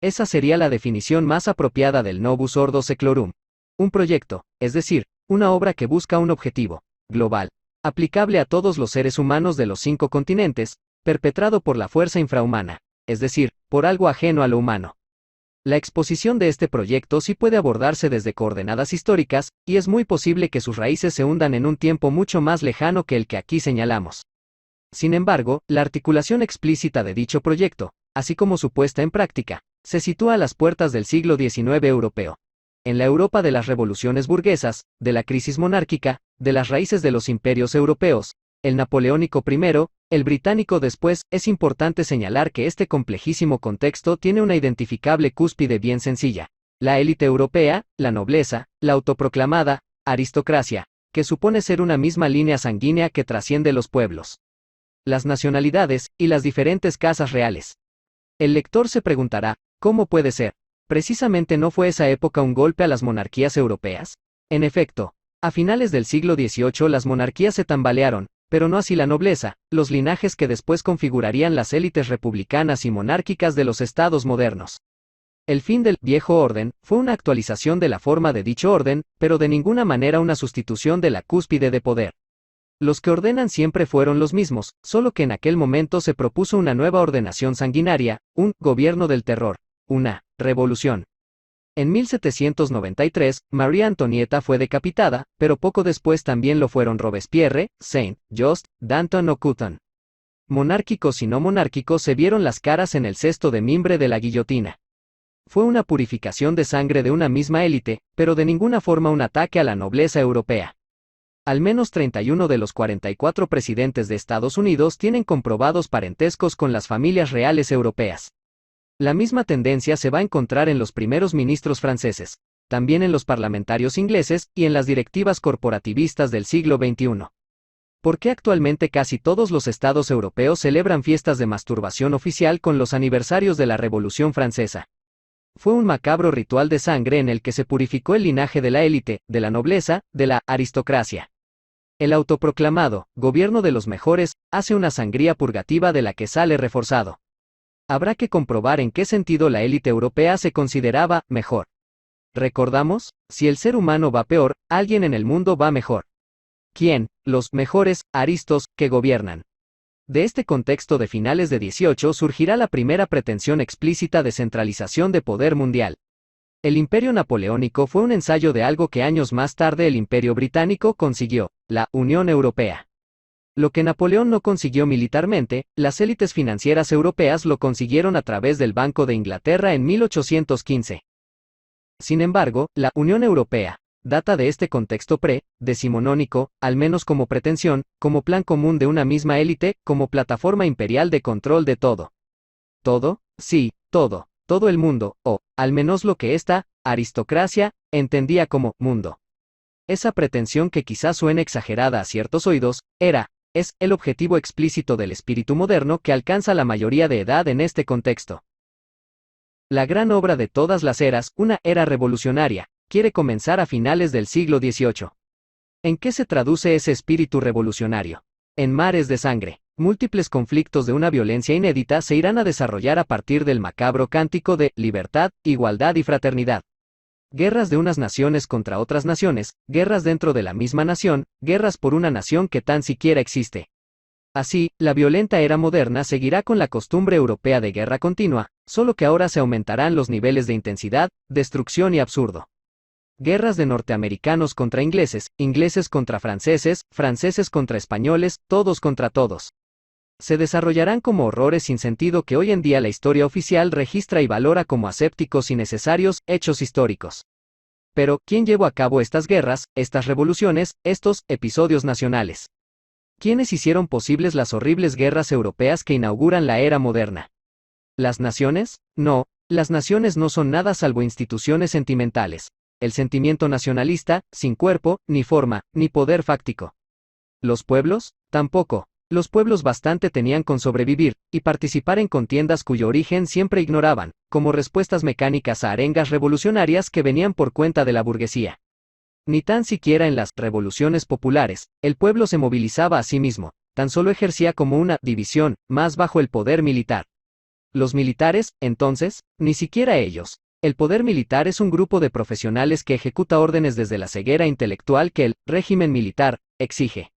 Esa sería la definición más apropiada del Novus Ordo Seclorum. Un proyecto, es decir, una obra que busca un objetivo, global, aplicable a todos los seres humanos de los 5 continentes, perpetrado por la fuerza infrahumana, es decir, por algo ajeno a lo humano. La exposición de este proyecto sí puede abordarse desde coordenadas históricas, y es muy posible que sus raíces se hundan en un tiempo mucho más lejano que el que aquí señalamos. Sin embargo, la articulación explícita de dicho proyecto, así como su puesta en práctica, se sitúa a las puertas del siglo XIX europeo. En la Europa de las revoluciones burguesas, de la crisis monárquica, de las raíces de los imperios europeos, el napoleónico primero, el británico después, es importante señalar que este complejísimo contexto tiene una identificable cúspide bien sencilla. La élite europea, la nobleza, la autoproclamada aristocracia, que supone ser una misma línea sanguínea que trasciende los pueblos, las nacionalidades y las diferentes casas reales. El lector se preguntará, ¿cómo puede ser? ¿Precisamente no fue esa época un golpe a las monarquías europeas? En efecto, a finales del siglo XVIII las monarquías se tambalearon, pero no así la nobleza, los linajes que después configurarían las élites republicanas y monárquicas de los estados modernos. El fin del viejo orden fue una actualización de la forma de dicho orden, pero de ninguna manera una sustitución de la cúspide de poder. Los que ordenan siempre fueron los mismos, solo que en aquel momento se propuso una nueva ordenación sanguinaria, un gobierno del terror, una revolución. En 1793, María Antonieta fue decapitada, pero poco después también lo fueron Robespierre, Saint-Just, Danton o Couthon. Monárquicos y no monárquicos se vieron las caras en el cesto de mimbre de la guillotina. Fue una purificación de sangre de una misma élite, pero de ninguna forma un ataque a la nobleza europea. Al menos 31 de los 44 presidentes de Estados Unidos tienen comprobados parentescos con las familias reales europeas. La misma tendencia se va a encontrar en los primeros ministros franceses, también en los parlamentarios ingleses y en las directivas corporativistas del siglo XXI. ¿Por qué actualmente casi todos los estados europeos celebran fiestas de masturbación oficial con los aniversarios de la Revolución Francesa? Fue un macabro ritual de sangre en el que se purificó el linaje de la élite, de la nobleza, de la aristocracia. El autoproclamado gobierno de los mejores hace una sangría purgativa de la que sale reforzado. Habrá que comprobar en qué sentido la élite europea se consideraba mejor. ¿Recordamos? Si el ser humano va peor, alguien en el mundo va mejor. ¿Quién? Los mejores aristos que gobiernan. De este contexto de finales de XVIII surgirá la primera pretensión explícita de centralización de poder mundial. El Imperio Napoleónico fue un ensayo de algo que años más tarde el Imperio Británico consiguió, la Unión Europea. Lo que Napoleón no consiguió militarmente, las élites financieras europeas lo consiguieron a través del Banco de Inglaterra en 1815. Sin embargo, la Unión Europea data de este contexto pre-decimonónico, al menos como pretensión, como plan común de una misma élite, como plataforma imperial de control de todo. ¿Todo? Sí, todo el mundo, o, al menos lo que esta aristocracia entendía como mundo. Esa pretensión que quizás suene exagerada a ciertos oídos, es el objetivo explícito del espíritu moderno que alcanza la mayoría de edad en este contexto. La gran obra de todas las eras, una era revolucionaria, quiere comenzar a finales del siglo XVIII. ¿En qué se traduce ese espíritu revolucionario? En mares de sangre. Múltiples conflictos de una violencia inédita se irán a desarrollar a partir del macabro cántico de libertad, igualdad y fraternidad. Guerras de unas naciones contra otras naciones, guerras dentro de la misma nación, guerras por una nación que tan siquiera existe. Así, la violenta era moderna seguirá con la costumbre europea de guerra continua, solo que ahora se aumentarán los niveles de intensidad, destrucción y absurdo. Guerras de norteamericanos contra ingleses, ingleses contra franceses, franceses contra españoles, todos contra todos. Se desarrollarán como horrores sin sentido que hoy en día la historia oficial registra y valora como asépticos y necesarios hechos históricos. Pero, ¿quién llevó a cabo estas guerras, estas revoluciones, estos episodios nacionales? ¿Quiénes hicieron posibles las horribles guerras europeas que inauguran la era moderna? ¿Las naciones? No, las naciones no son nada salvo instituciones sentimentales. El sentimiento nacionalista, sin cuerpo, ni forma, ni poder fáctico. ¿Los pueblos? Tampoco. Los pueblos bastante tenían con sobrevivir, y participar en contiendas cuyo origen siempre ignoraban, como respuestas mecánicas a arengas revolucionarias que venían por cuenta de la burguesía. Ni tan siquiera en las revoluciones populares, el pueblo se movilizaba a sí mismo, tan solo ejercía como una división, más bajo el poder militar. Los militares, entonces, ni siquiera ellos. El poder militar es un grupo de profesionales que ejecuta órdenes desde la ceguera intelectual que el régimen militar exige.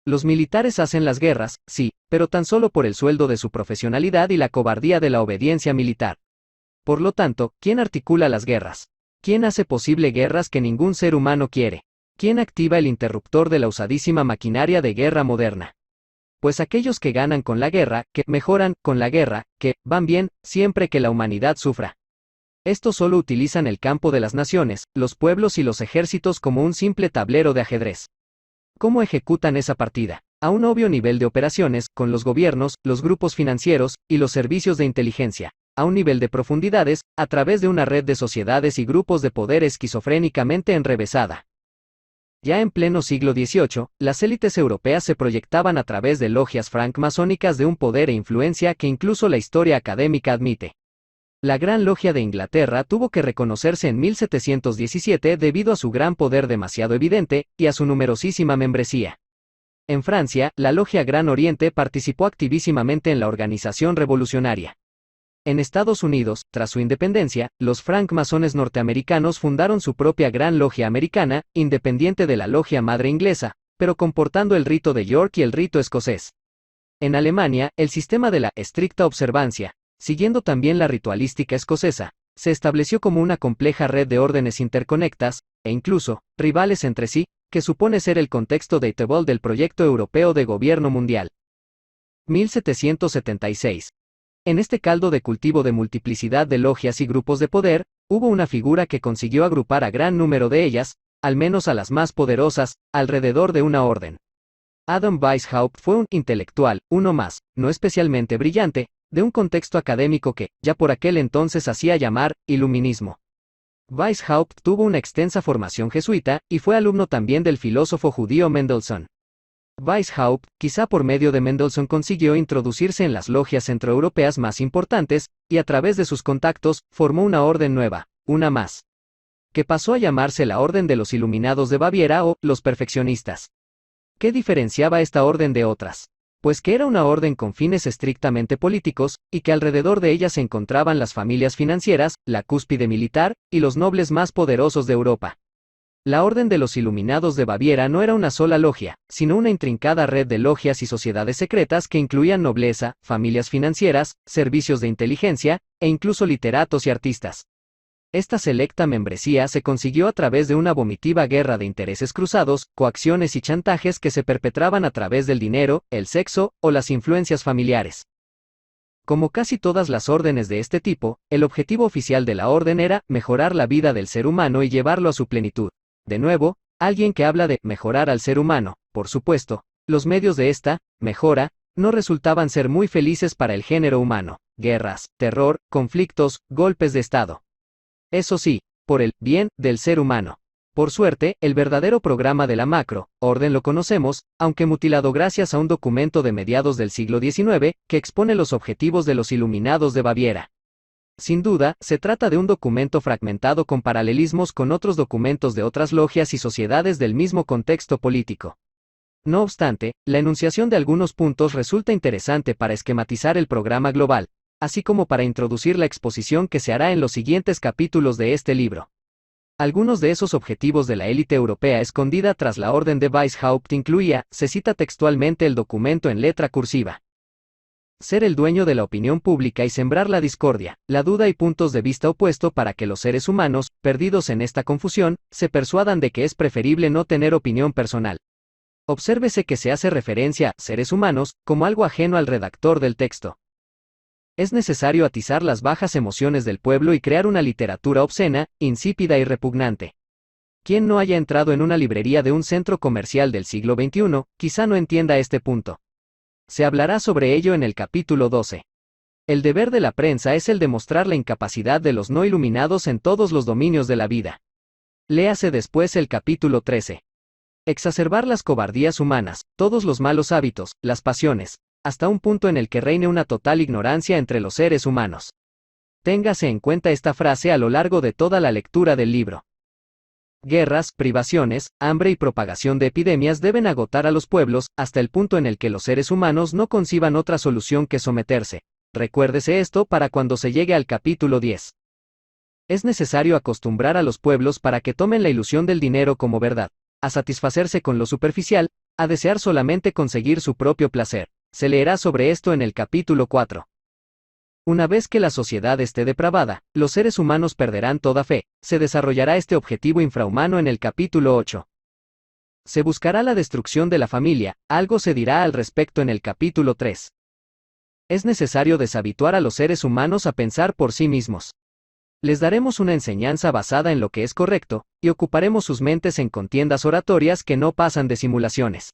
Los militares hacen las guerras, sí, pero tan solo por el sueldo de su profesionalidad y la cobardía de la obediencia militar. Por lo tanto, ¿quién articula las guerras? ¿Quién hace posible guerras que ningún ser humano quiere? ¿Quién activa el interruptor de la usadísima maquinaria de guerra moderna? Pues aquellos que ganan con la guerra, que mejoran con la guerra, que van bien, siempre que la humanidad sufra. Estos solo utilizan el campo de las naciones, los pueblos y los ejércitos como un simple tablero de ajedrez. ¿Cómo ejecutan esa partida? A un obvio nivel de operaciones, con los gobiernos, los grupos financieros, y los servicios de inteligencia. A un nivel de profundidades, a través de una red de sociedades y grupos de poder esquizofrénicamente enrevesada. Ya en pleno siglo XVIII, las élites europeas se proyectaban a través de logias francmasónicas de un poder e influencia que incluso la historia académica admite. La Gran Logia de Inglaterra tuvo que reconocerse en 1717 debido a su gran poder demasiado evidente, y a su numerosísima membresía. En Francia, la Logia Gran Oriente participó activísimamente en la organización revolucionaria. En Estados Unidos, tras su independencia, los francmasones norteamericanos fundaron su propia Gran Logia Americana, independiente de la Logia Madre inglesa, pero comportando el rito de York y el rito escocés. En Alemania, el sistema de la estricta observancia, siguiendo también la ritualística escocesa, se estableció como una compleja red de órdenes interconectas, e incluso, rivales entre sí, que supone ser el contexto debatable del proyecto europeo de gobierno mundial. 1776. En este caldo de cultivo de multiplicidad de logias y grupos de poder, hubo una figura que consiguió agrupar a gran número de ellas, al menos a las más poderosas, alrededor de una orden. Adam Weishaupt fue un intelectual, uno más, no especialmente brillante, de un contexto académico que, ya por aquel entonces hacía llamar, iluminismo. Weishaupt tuvo una extensa formación jesuita, y fue alumno también del filósofo judío Mendelssohn. Weishaupt, quizá por medio de Mendelssohn, consiguió introducirse en las logias centroeuropeas más importantes, y a través de sus contactos, formó una orden nueva, una más, que pasó a llamarse la Orden de los Iluminados de Baviera o los Perfeccionistas. ¿Qué diferenciaba esta orden de otras? Pues que era una orden con fines estrictamente políticos, y que alrededor de ella se encontraban las familias financieras, la cúspide militar, y los nobles más poderosos de Europa. La Orden de los Iluminados de Baviera no era una sola logia, sino una intrincada red de logias y sociedades secretas que incluían nobleza, familias financieras, servicios de inteligencia, e incluso literatos y artistas. Esta selecta membresía se consiguió a través de una vomitiva guerra de intereses cruzados, coacciones y chantajes que se perpetraban a través del dinero, el sexo, o las influencias familiares. Como casi todas las órdenes de este tipo, el objetivo oficial de la orden era mejorar la vida del ser humano y llevarlo a su plenitud. De nuevo, alguien que habla de mejorar al ser humano, por supuesto, los medios de esta mejora no resultaban ser muy felices para el género humano: guerras, terror, conflictos, golpes de Estado. Eso sí, por el bien del ser humano. Por suerte, el verdadero programa de la macro-orden lo conocemos, aunque mutilado gracias a un documento de mediados del siglo XIX, que expone los objetivos de los Iluminados de Baviera. Sin duda, se trata de un documento fragmentado con paralelismos con otros documentos de otras logias y sociedades del mismo contexto político. No obstante, la enunciación de algunos puntos resulta interesante para esquematizar el programa global, así como para introducir la exposición que se hará en los siguientes capítulos de este libro. Algunos de esos objetivos de la élite europea escondida tras la orden de Weishaupt incluía, se cita textualmente el documento en letra cursiva: ser el dueño de la opinión pública y sembrar la discordia, la duda y puntos de vista opuesto para que los seres humanos, perdidos en esta confusión, se persuadan de que es preferible no tener opinión personal. Obsérvese que se hace referencia a seres humanos como algo ajeno al redactor del texto. Es necesario atizar las bajas emociones del pueblo y crear una literatura obscena, insípida y repugnante. Quien no haya entrado en una librería de un centro comercial del siglo XXI, quizá no entienda este punto. Se hablará sobre ello en el capítulo 12. El deber de la prensa es el de mostrar la incapacidad de los no iluminados en todos los dominios de la vida. Léase después el capítulo 13. Exacerbar las cobardías humanas, todos los malos hábitos, las pasiones, hasta un punto en el que reine una total ignorancia entre los seres humanos. Téngase en cuenta esta frase a lo largo de toda la lectura del libro. Guerras, privaciones, hambre y propagación de epidemias deben agotar a los pueblos, hasta el punto en el que los seres humanos no conciban otra solución que someterse. Recuérdese esto para cuando se llegue al capítulo 10. Es necesario acostumbrar a los pueblos para que tomen la ilusión del dinero como verdad, a satisfacerse con lo superficial, a desear solamente conseguir su propio placer. Se leerá sobre esto en el capítulo 4. Una vez que la sociedad esté depravada, los seres humanos perderán toda fe. Se desarrollará este objetivo infrahumano en el capítulo 8. Se buscará la destrucción de la familia, algo se dirá al respecto en el capítulo 3. Es necesario deshabituar a los seres humanos a pensar por sí mismos. Les daremos una enseñanza basada en lo que es correcto, y ocuparemos sus mentes en contiendas oratorias que no pasan de simulaciones.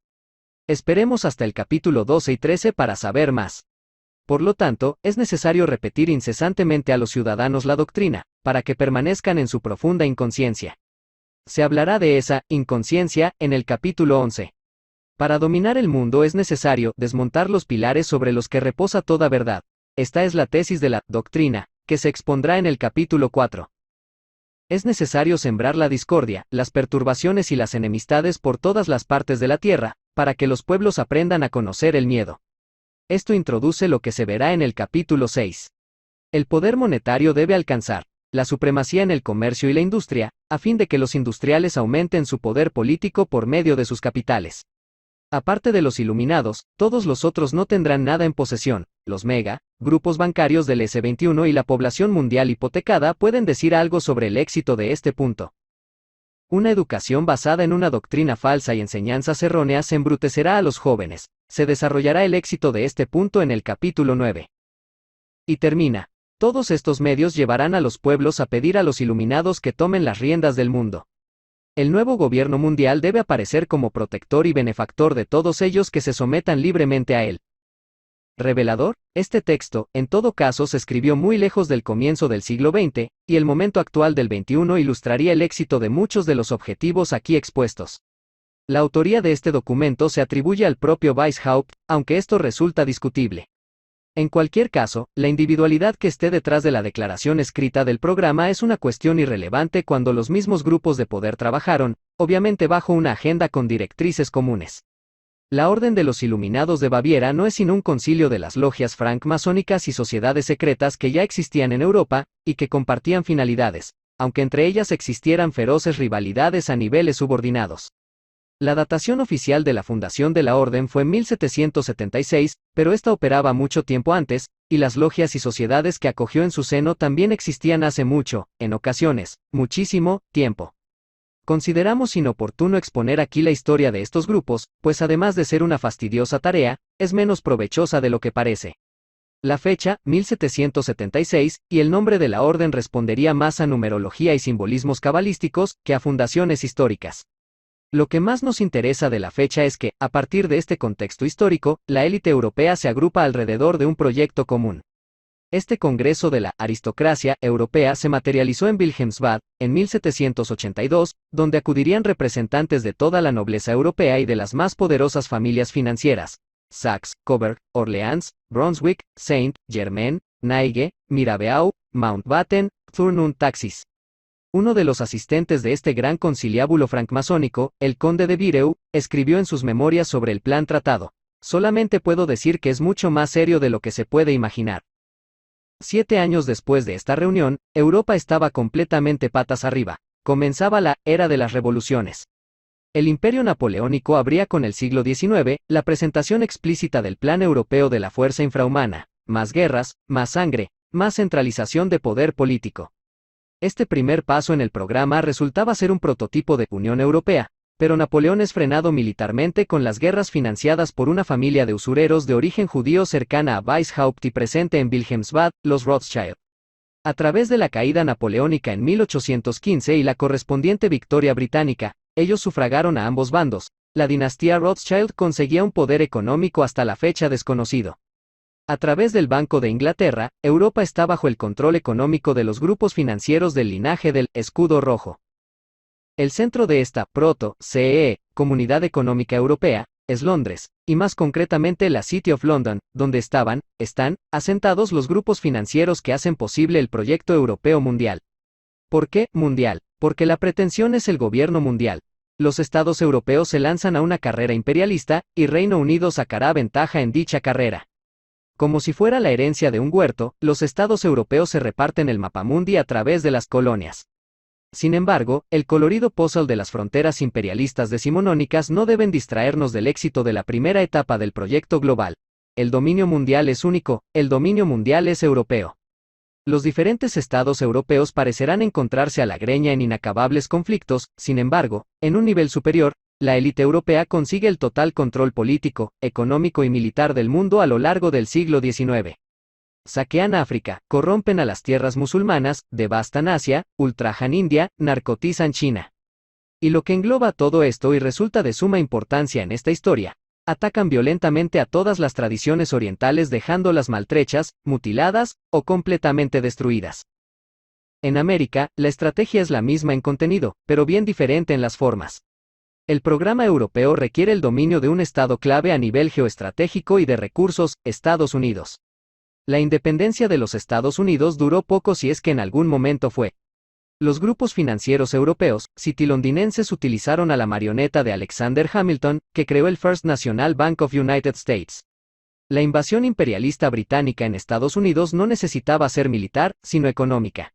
Esperemos hasta el capítulo 12 y 13 para saber más. Por lo tanto, es necesario repetir incesantemente a los ciudadanos la doctrina, para que permanezcan en su profunda inconsciencia. Se hablará de esa inconsciencia en el capítulo 11. Para dominar el mundo es necesario desmontar los pilares sobre los que reposa toda verdad. Esta es la tesis de la doctrina, que se expondrá en el capítulo 4. Es necesario sembrar la discordia, las perturbaciones y las enemistades por todas las partes de la tierra, para que los pueblos aprendan a conocer el miedo. Esto introduce lo que se verá en el capítulo 6. El poder monetario debe alcanzar la supremacía en el comercio y la industria, a fin de que los industriales aumenten su poder político por medio de sus capitales. Aparte de los iluminados, todos los otros no tendrán nada en posesión. Los grupos bancarios del S21 y la población mundial hipotecada pueden decir algo sobre el éxito de este punto. Una educación basada en una doctrina falsa y enseñanzas erróneas embrutecerá a los jóvenes. Se desarrollará el éxito de este punto en el capítulo 9. Y termina. Todos estos medios llevarán a los pueblos a pedir a los iluminados que tomen las riendas del mundo. El nuevo gobierno mundial debe aparecer como protector y benefactor de todos ellos que se sometan libremente a él. Revelador, este texto, en todo caso, se escribió muy lejos del comienzo del siglo XX, y el momento actual del XXI ilustraría el éxito de muchos de los objetivos aquí expuestos. La autoría de este documento se atribuye al propio Weishaupt, aunque esto resulta discutible. En cualquier caso, la individualidad que esté detrás de la declaración escrita del programa es una cuestión irrelevante cuando los mismos grupos de poder trabajaron, obviamente bajo una agenda con directrices comunes. La Orden de los Iluminados de Baviera no es sino un concilio de las logias francmasónicas y sociedades secretas que ya existían en Europa, y que compartían finalidades, aunque entre ellas existieran feroces rivalidades a niveles subordinados. La datación oficial de la fundación de la Orden fue en 1776, pero esta operaba mucho tiempo antes, y las logias y sociedades que acogió en su seno también existían hace mucho, en ocasiones, muchísimo, tiempo. Consideramos inoportuno exponer aquí la historia de estos grupos, pues además de ser una fastidiosa tarea, es menos provechosa de lo que parece. La fecha, 1776, y el nombre de la orden respondería más a numerología y simbolismos cabalísticos, que a fundaciones históricas. Lo que más nos interesa de la fecha es que, a partir de este contexto histórico, la élite europea se agrupa alrededor de un proyecto común. Este Congreso de la aristocracia europea se materializó en Wilhelmsbad, en 1782, donde acudirían representantes de toda la nobleza europea y de las más poderosas familias financieras: Saxe, Coburg, Orleans, Brunswick, Saint-Germain, Naige, Mirabeau, Mountbatten, Thurn und Taxis. Uno de los asistentes de este gran conciliábulo francmasónico, el conde de Vireu, escribió en sus memorias sobre el plan tratado: solamente puedo decir que es mucho más serio de lo que se puede imaginar. 7 años después de esta reunión, Europa estaba completamente patas arriba. Comenzaba la era de las revoluciones. El imperio napoleónico abría con el siglo XIX la presentación explícita del plan europeo de la fuerza infrahumana: más guerras, más sangre, más centralización de poder político. Este primer paso en el programa resultaba ser un prototipo de Unión Europea, pero Napoleón es frenado militarmente con las guerras financiadas por una familia de usureros de origen judío cercana a Weishaupt y presente en Wilhelmsbad, los Rothschild. A través de la caída napoleónica en 1815 y la correspondiente victoria británica, ellos sufragaron a ambos bandos. La dinastía Rothschild conseguía un poder económico hasta la fecha desconocido. A través del Banco de Inglaterra, Europa está bajo el control económico de los grupos financieros del linaje del Escudo Rojo. El centro de esta proto-CEE, Comunidad Económica Europea, es Londres, y más concretamente la City of London, donde están asentados los grupos financieros que hacen posible el proyecto europeo mundial. ¿Por qué mundial? Porque la pretensión es el gobierno mundial. Los estados europeos se lanzan a una carrera imperialista, y Reino Unido sacará ventaja en dicha carrera. Como si fuera la herencia de un huerto, los estados europeos se reparten el mapamundi a través de las colonias. Sin embargo, el colorido puzzle de las fronteras imperialistas decimonónicas no deben distraernos del éxito de la primera etapa del proyecto global. El dominio mundial es único, el dominio mundial es europeo. Los diferentes estados europeos parecerán encontrarse a la greña en inacabables conflictos. Sin embargo, en un nivel superior, la élite europea consigue el total control político, económico y militar del mundo a lo largo del siglo XIX. Saquean África, corrompen a las tierras musulmanas, devastan Asia, ultrajan India, narcotizan China. Y lo que engloba todo esto y resulta de suma importancia en esta historia: atacan violentamente a todas las tradiciones orientales dejándolas maltrechas, mutiladas, o completamente destruidas. En América, la estrategia es la misma en contenido, pero bien diferente en las formas. El programa europeo requiere el dominio de un estado clave a nivel geoestratégico y de recursos, Estados Unidos. La independencia de los Estados Unidos duró poco si es que en algún momento fue. Los grupos financieros europeos, citylondinenses utilizaron a la marioneta de Alexander Hamilton, que creó el First National Bank of United States. La invasión imperialista británica en Estados Unidos no necesitaba ser militar, sino económica.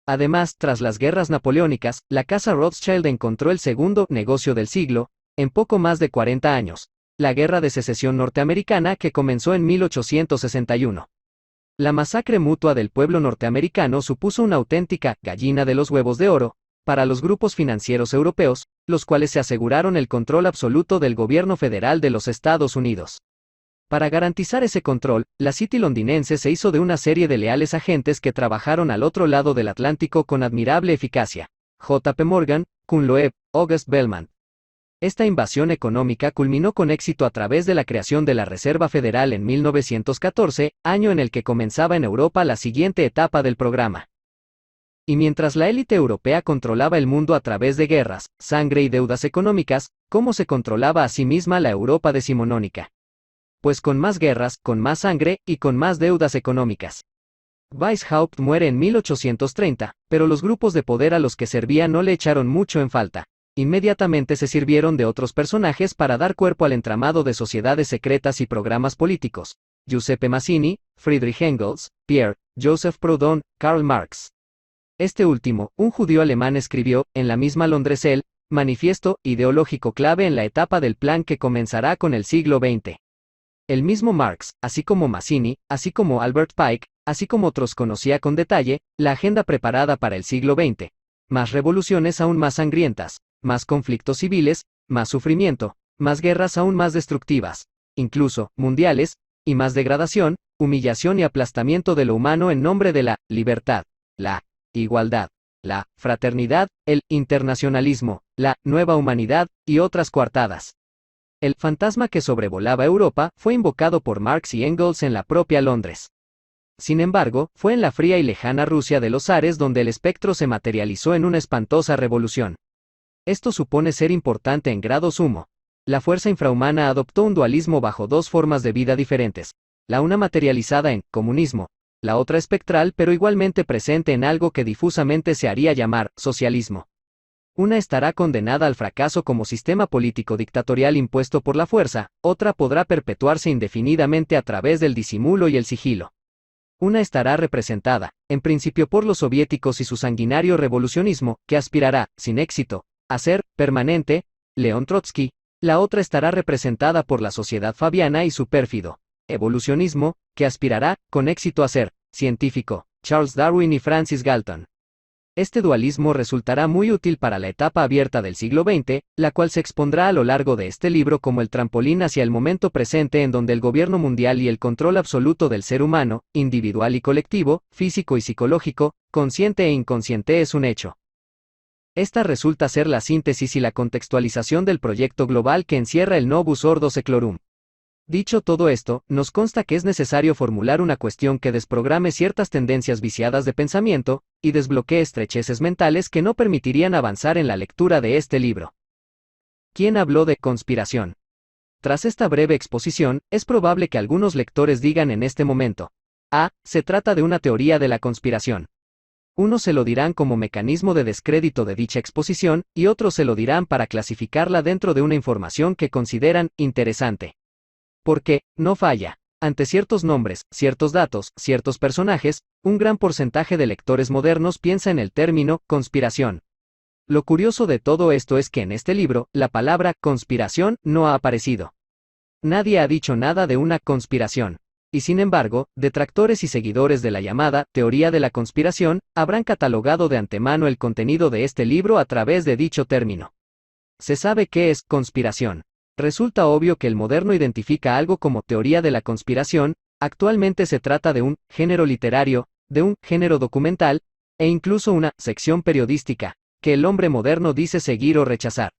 Además, tras las guerras napoleónicas, la casa Rothschild encontró el segundo negocio del siglo, en poco más de 40 años, la Guerra de Secesión norteamericana que comenzó en 1861. La masacre mutua del pueblo norteamericano supuso una auténtica gallina de los huevos de oro para los grupos financieros europeos, los cuales se aseguraron el control absoluto del gobierno federal de los Estados Unidos. Para garantizar ese control, la City londinense se hizo de una serie de leales agentes que trabajaron al otro lado del Atlántico con admirable eficacia. J. P. Morgan, Kuhn Loeb, August Belmont. Esta invasión económica culminó con éxito a través de la creación de la Reserva Federal en 1914, año en el que comenzaba en Europa la siguiente etapa del programa. Y mientras la élite europea controlaba el mundo a través de guerras, sangre y deudas económicas, ¿cómo se controlaba a sí misma la Europa decimonónica? Pues con más guerras, con más sangre, y con más deudas económicas. Weishaupt muere en 1830, pero los grupos de poder a los que servía no le echaron mucho en falta. Inmediatamente se sirvieron de otros personajes para dar cuerpo al entramado de sociedades secretas y programas políticos. Giuseppe Mazzini, Friedrich Engels, Pierre, Joseph Proudhon, Karl Marx. Este último, un judío alemán, escribió, en la misma Londres, el manifiesto ideológico clave en la etapa del plan que comenzará con el siglo XX. El mismo Marx, así como Mazzini, así como Albert Pike, así como otros, conocía con detalle la agenda preparada para el siglo XX. Más revoluciones aún más sangrientas, más conflictos civiles, más sufrimiento, más guerras aún más destructivas, incluso mundiales, y más degradación, humillación y aplastamiento de lo humano en nombre de la libertad, la igualdad, la fraternidad, el internacionalismo, la nueva humanidad, y otras coartadas. El fantasma que sobrevolaba Europa fue invocado por Marx y Engels en la propia Londres. Sin embargo, fue en la fría y lejana Rusia de los zares donde el espectro se materializó en una espantosa revolución. Esto supone ser importante en grado sumo. La fuerza infrahumana adoptó un dualismo bajo dos formas de vida diferentes, la una materializada en comunismo, la otra espectral pero igualmente presente en algo que difusamente se haría llamar socialismo. Una estará condenada al fracaso como sistema político dictatorial impuesto por la fuerza, otra podrá perpetuarse indefinidamente a través del disimulo y el sigilo. Una estará representada, en principio por los soviéticos y su sanguinario revolucionismo, que aspirará, sin éxito, a ser permanente, León Trotsky. La otra estará representada por la sociedad fabiana y su pérfido evolucionismo, que aspirará, con éxito, a ser científico, Charles Darwin y Francis Galton. Este dualismo resultará muy útil para la etapa abierta del siglo XX, la cual se expondrá a lo largo de este libro como el trampolín hacia el momento presente en donde el gobierno mundial y el control absoluto del ser humano, individual y colectivo, físico y psicológico, consciente e inconsciente, es un hecho. Esta resulta ser la síntesis y la contextualización del proyecto global que encierra el Novus Ordo Seclorum. Dicho todo esto, nos consta que es necesario formular una cuestión que desprograme ciertas tendencias viciadas de pensamiento, y desbloquee estrecheces mentales que no permitirían avanzar en la lectura de este libro. ¿Quién habló de conspiración? Tras esta breve exposición, es probable que algunos lectores digan en este momento: se trata de una teoría de la conspiración. Unos se lo dirán como mecanismo de descrédito de dicha exposición, y otros se lo dirán para clasificarla dentro de una información que consideran interesante. Porque, no falla, ante ciertos nombres, ciertos datos, ciertos personajes, un gran porcentaje de lectores modernos piensa en el término conspiración. Lo curioso de todo esto es que en este libro, la palabra conspiración no ha aparecido. Nadie ha dicho nada de una conspiración. Y sin embargo, detractores y seguidores de la llamada teoría de la conspiración habrán catalogado de antemano el contenido de este libro a través de dicho término. Se sabe qué es conspiración. Resulta obvio que el moderno identifica algo como teoría de la conspiración. Actualmente se trata de un género literario, de un género documental, e incluso una sección periodística, que el hombre moderno dice seguir o rechazar.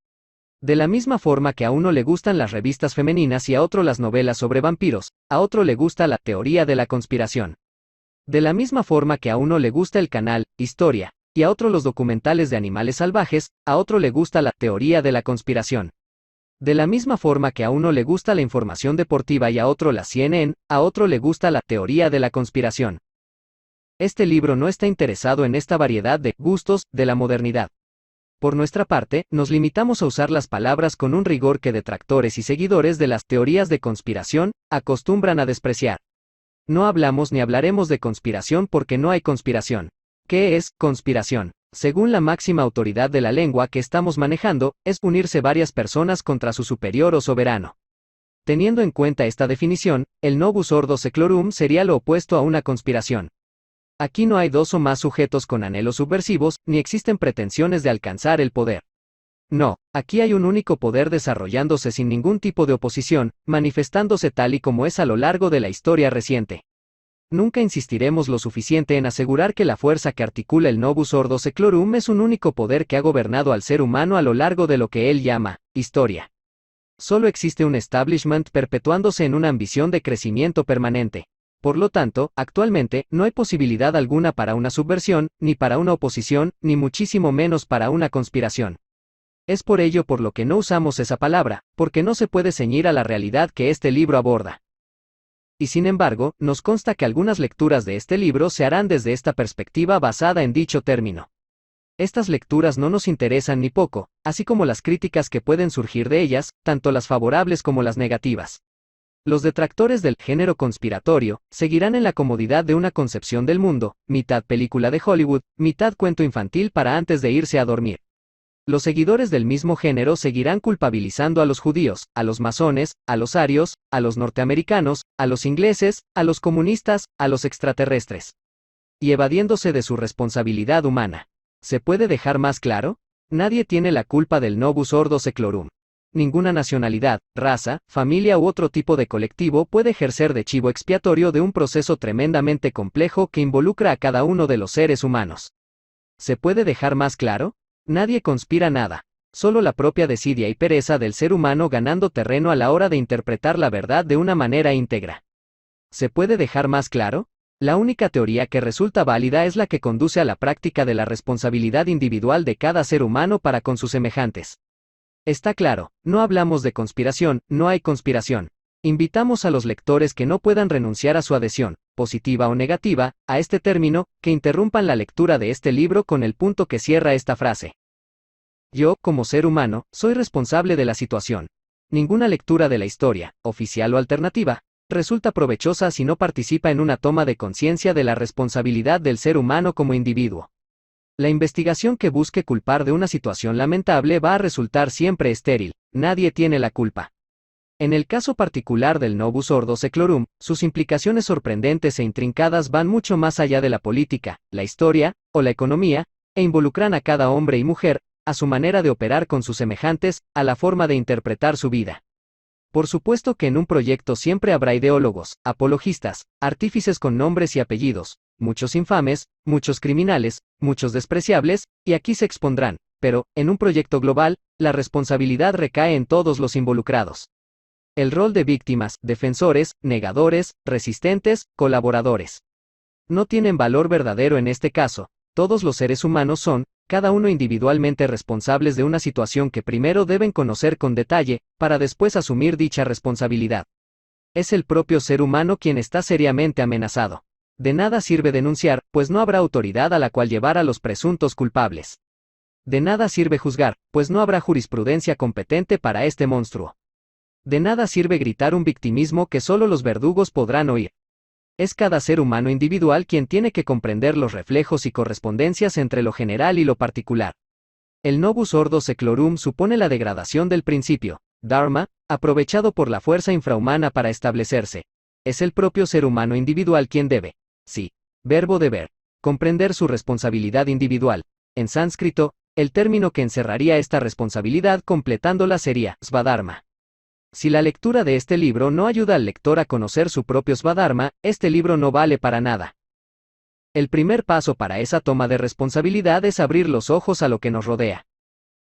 De la misma forma que a uno le gustan las revistas femeninas y a otro las novelas sobre vampiros, a otro le gusta la teoría de la conspiración. De la misma forma que a uno le gusta el canal Historia, y a otro los documentales de animales salvajes, a otro le gusta la teoría de la conspiración. De la misma forma que a uno le gusta la información deportiva y a otro la CNN, a otro le gusta la teoría de la conspiración. Este libro no está interesado en esta variedad de gustos de la modernidad. Por nuestra parte, nos limitamos a usar las palabras con un rigor que detractores y seguidores de las teorías de conspiración acostumbran a despreciar. No hablamos ni hablaremos de conspiración porque no hay conspiración. ¿Qué es conspiración? Según la máxima autoridad de la lengua que estamos manejando, es unirse varias personas contra su superior o soberano. Teniendo en cuenta esta definición, el novus ordo seclorum sería lo opuesto a una conspiración. Aquí no hay dos o más sujetos con anhelos subversivos, ni existen pretensiones de alcanzar el poder. No, aquí hay un único poder desarrollándose sin ningún tipo de oposición, manifestándose tal y como es a lo largo de la historia reciente. Nunca insistiremos lo suficiente en asegurar que la fuerza que articula el novus ordo seclorum es un único poder que ha gobernado al ser humano a lo largo de lo que él llama historia. Solo existe un establishment perpetuándose en una ambición de crecimiento permanente. Por lo tanto, actualmente, no hay posibilidad alguna para una subversión, ni para una oposición, ni muchísimo menos para una conspiración. Es por ello por lo que no usamos esa palabra, porque no se puede ceñir a la realidad que este libro aborda. Y sin embargo, nos consta que algunas lecturas de este libro se harán desde esta perspectiva basada en dicho término. Estas lecturas no nos interesan ni poco, así como las críticas que pueden surgir de ellas, tanto las favorables como las negativas. Los detractores del género conspiratorio seguirán en la comodidad de una concepción del mundo, mitad película de Hollywood, mitad cuento infantil para antes de irse a dormir. Los seguidores del mismo género seguirán culpabilizando a los judíos, a los masones, a los arios, a los norteamericanos, a los ingleses, a los comunistas, a los extraterrestres. Y evadiéndose de su responsabilidad humana. ¿Se puede dejar más claro? Nadie tiene la culpa del novus ordo seclorum. Ninguna nacionalidad, raza, familia u otro tipo de colectivo puede ejercer de chivo expiatorio de un proceso tremendamente complejo que involucra a cada uno de los seres humanos. ¿Se puede dejar más claro? Nadie conspira nada. Solo la propia desidia y pereza del ser humano ganando terreno a la hora de interpretar la verdad de una manera íntegra. ¿Se puede dejar más claro? La única teoría que resulta válida es la que conduce a la práctica de la responsabilidad individual de cada ser humano para con sus semejantes. Está claro, no hablamos de conspiración, no hay conspiración. Invitamos a los lectores que no puedan renunciar a su adhesión, positiva o negativa, a este término, que interrumpan la lectura de este libro con el punto que cierra esta frase. Yo, como ser humano, soy responsable de la situación. Ninguna lectura de la historia, oficial o alternativa, resulta provechosa si no participa en una toma de conciencia de la responsabilidad del ser humano como individuo. La investigación que busque culpar de una situación lamentable va a resultar siempre estéril, nadie tiene la culpa. En el caso particular del novus ordo seclorum, sus implicaciones sorprendentes e intrincadas van mucho más allá de la política, la historia, o la economía, e involucran a cada hombre y mujer, a su manera de operar con sus semejantes, a la forma de interpretar su vida. Por supuesto que en un proyecto siempre habrá ideólogos, apologistas, artífices con nombres y apellidos, muchos infames, muchos criminales, muchos despreciables, y aquí se expondrán, pero, en un proyecto global, la responsabilidad recae en todos los involucrados. El rol de víctimas, defensores, negadores, resistentes, colaboradores. No tienen valor verdadero en este caso, todos los seres humanos son, cada uno individualmente responsables de una situación que primero deben conocer con detalle, para después asumir dicha responsabilidad. Es el propio ser humano quien está seriamente amenazado. De nada sirve denunciar, pues no habrá autoridad a la cual llevar a los presuntos culpables. De nada sirve juzgar, pues no habrá jurisprudencia competente para este monstruo. De nada sirve gritar un victimismo que solo los verdugos podrán oír. Es cada ser humano individual quien tiene que comprender los reflejos y correspondencias entre lo general y lo particular. El novus ordo seclorum supone la degradación del principio, dharma, aprovechado por la fuerza infrahumana para establecerse. Es el propio ser humano individual quien debe, sí, verbo deber, comprender su responsabilidad individual. En sánscrito, el término que encerraría esta responsabilidad completándola sería svadharma. Si la lectura de este libro no ayuda al lector a conocer su propio svadharma, este libro no vale para nada. El primer paso para esa toma de responsabilidad es abrir los ojos a lo que nos rodea.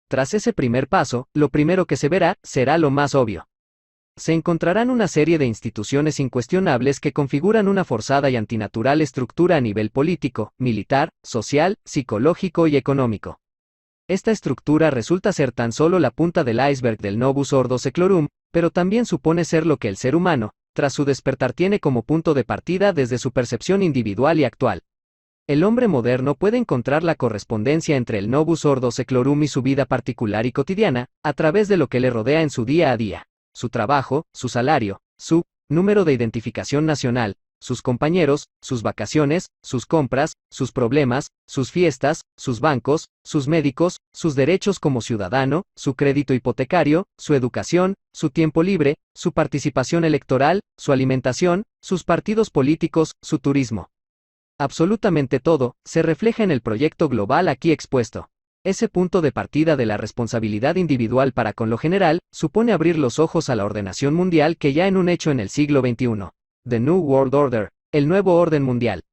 Tras ese primer paso, lo primero que se verá, será lo más obvio. Se encontrarán una serie de instituciones incuestionables que configuran una forzada y antinatural estructura a nivel político, militar, social, psicológico y económico. Esta estructura resulta ser tan solo la punta del iceberg del Novus Ordo Seclorum, pero también supone ser lo que el ser humano, tras su despertar, tiene como punto de partida desde su percepción individual y actual. El hombre moderno puede encontrar la correspondencia entre el Novus Ordo Seclorum y su vida particular y cotidiana, a través de lo que le rodea en su día a día: su trabajo, su salario, su número de identificación nacional, sus compañeros, sus vacaciones, sus compras, sus problemas, sus fiestas, sus bancos, sus médicos, sus derechos como ciudadano, su crédito hipotecario, su educación, su tiempo libre, su participación electoral, su alimentación, sus partidos políticos, su turismo. Absolutamente todo se refleja en el proyecto global aquí expuesto. Ese punto de partida de la responsabilidad individual para con lo general, supone abrir los ojos a la ordenación mundial que ya es un hecho en el siglo XXI. The New World Order, el nuevo orden mundial.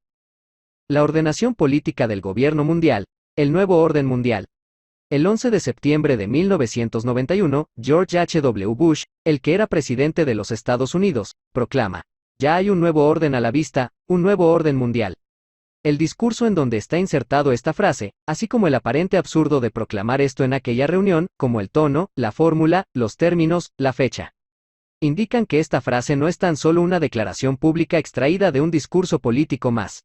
La ordenación política del gobierno mundial, el nuevo orden mundial. El 11 de septiembre de 1991, George H.W. Bush, el que era presidente de los Estados Unidos, proclama: ya hay un nuevo orden a la vista, un nuevo orden mundial. El discurso en donde está insertado esta frase, así como el aparente absurdo de proclamar esto en aquella reunión, como el tono, la fórmula, los términos, la fecha, indican que esta frase no es tan solo una declaración pública extraída de un discurso político más.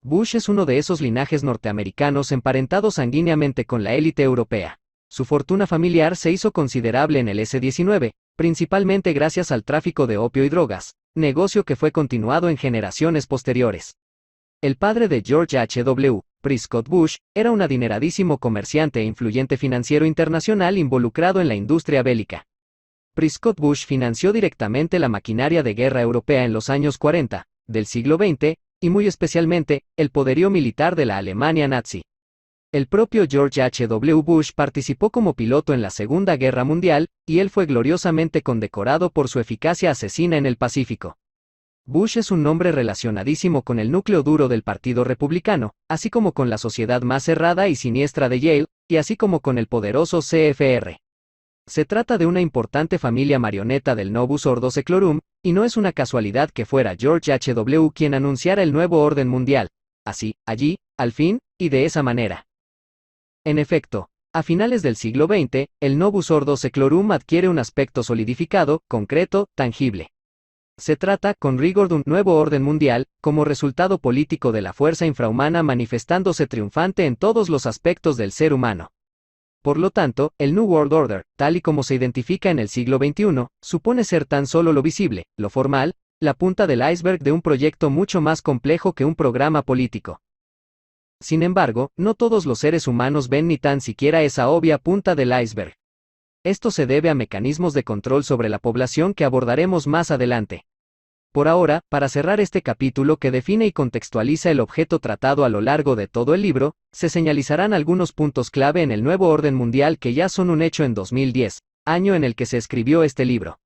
Bush es uno de esos linajes norteamericanos emparentados sanguíneamente con la élite europea. Su fortuna familiar se hizo considerable en el S-19, principalmente gracias al tráfico de opio y drogas, negocio que fue continuado en generaciones posteriores. El padre de George H.W., Prescott Bush, era un adineradísimo comerciante e influyente financiero internacional involucrado en la industria bélica. Prescott Bush financió directamente la maquinaria de guerra europea en los años 40 del siglo XX, y muy especialmente, el poderío militar de la Alemania nazi. El propio George H.W. Bush participó como piloto en la Segunda Guerra Mundial, y él fue gloriosamente condecorado por su eficacia asesina en el Pacífico. Bush es un nombre relacionadísimo con el núcleo duro del Partido Republicano, así como con la sociedad más cerrada y siniestra de Yale, y así como con el poderoso CFR. Se trata de una importante familia marioneta del Novus Ordo Seclorum, y no es una casualidad que fuera George H.W. quien anunciara el nuevo orden mundial, así, allí, al fin, y de esa manera. En efecto, a finales del siglo XX, el Novus Ordo Seclorum adquiere un aspecto solidificado, concreto, tangible. Se trata, con rigor, de un nuevo orden mundial, como resultado político de la fuerza infrahumana manifestándose triunfante en todos los aspectos del ser humano. Por lo tanto, el New World Order, tal y como se identifica en el siglo XXI, supone ser tan solo lo visible, lo formal, la punta del iceberg de un proyecto mucho más complejo que un programa político. Sin embargo, no todos los seres humanos ven ni tan siquiera esa obvia punta del iceberg. Esto se debe a mecanismos de control sobre la población que abordaremos más adelante. Por ahora, para cerrar este capítulo que define y contextualiza el objeto tratado a lo largo de todo el libro, se señalizarán algunos puntos clave en el nuevo orden mundial que ya son un hecho en 2010, año en el que se escribió este libro.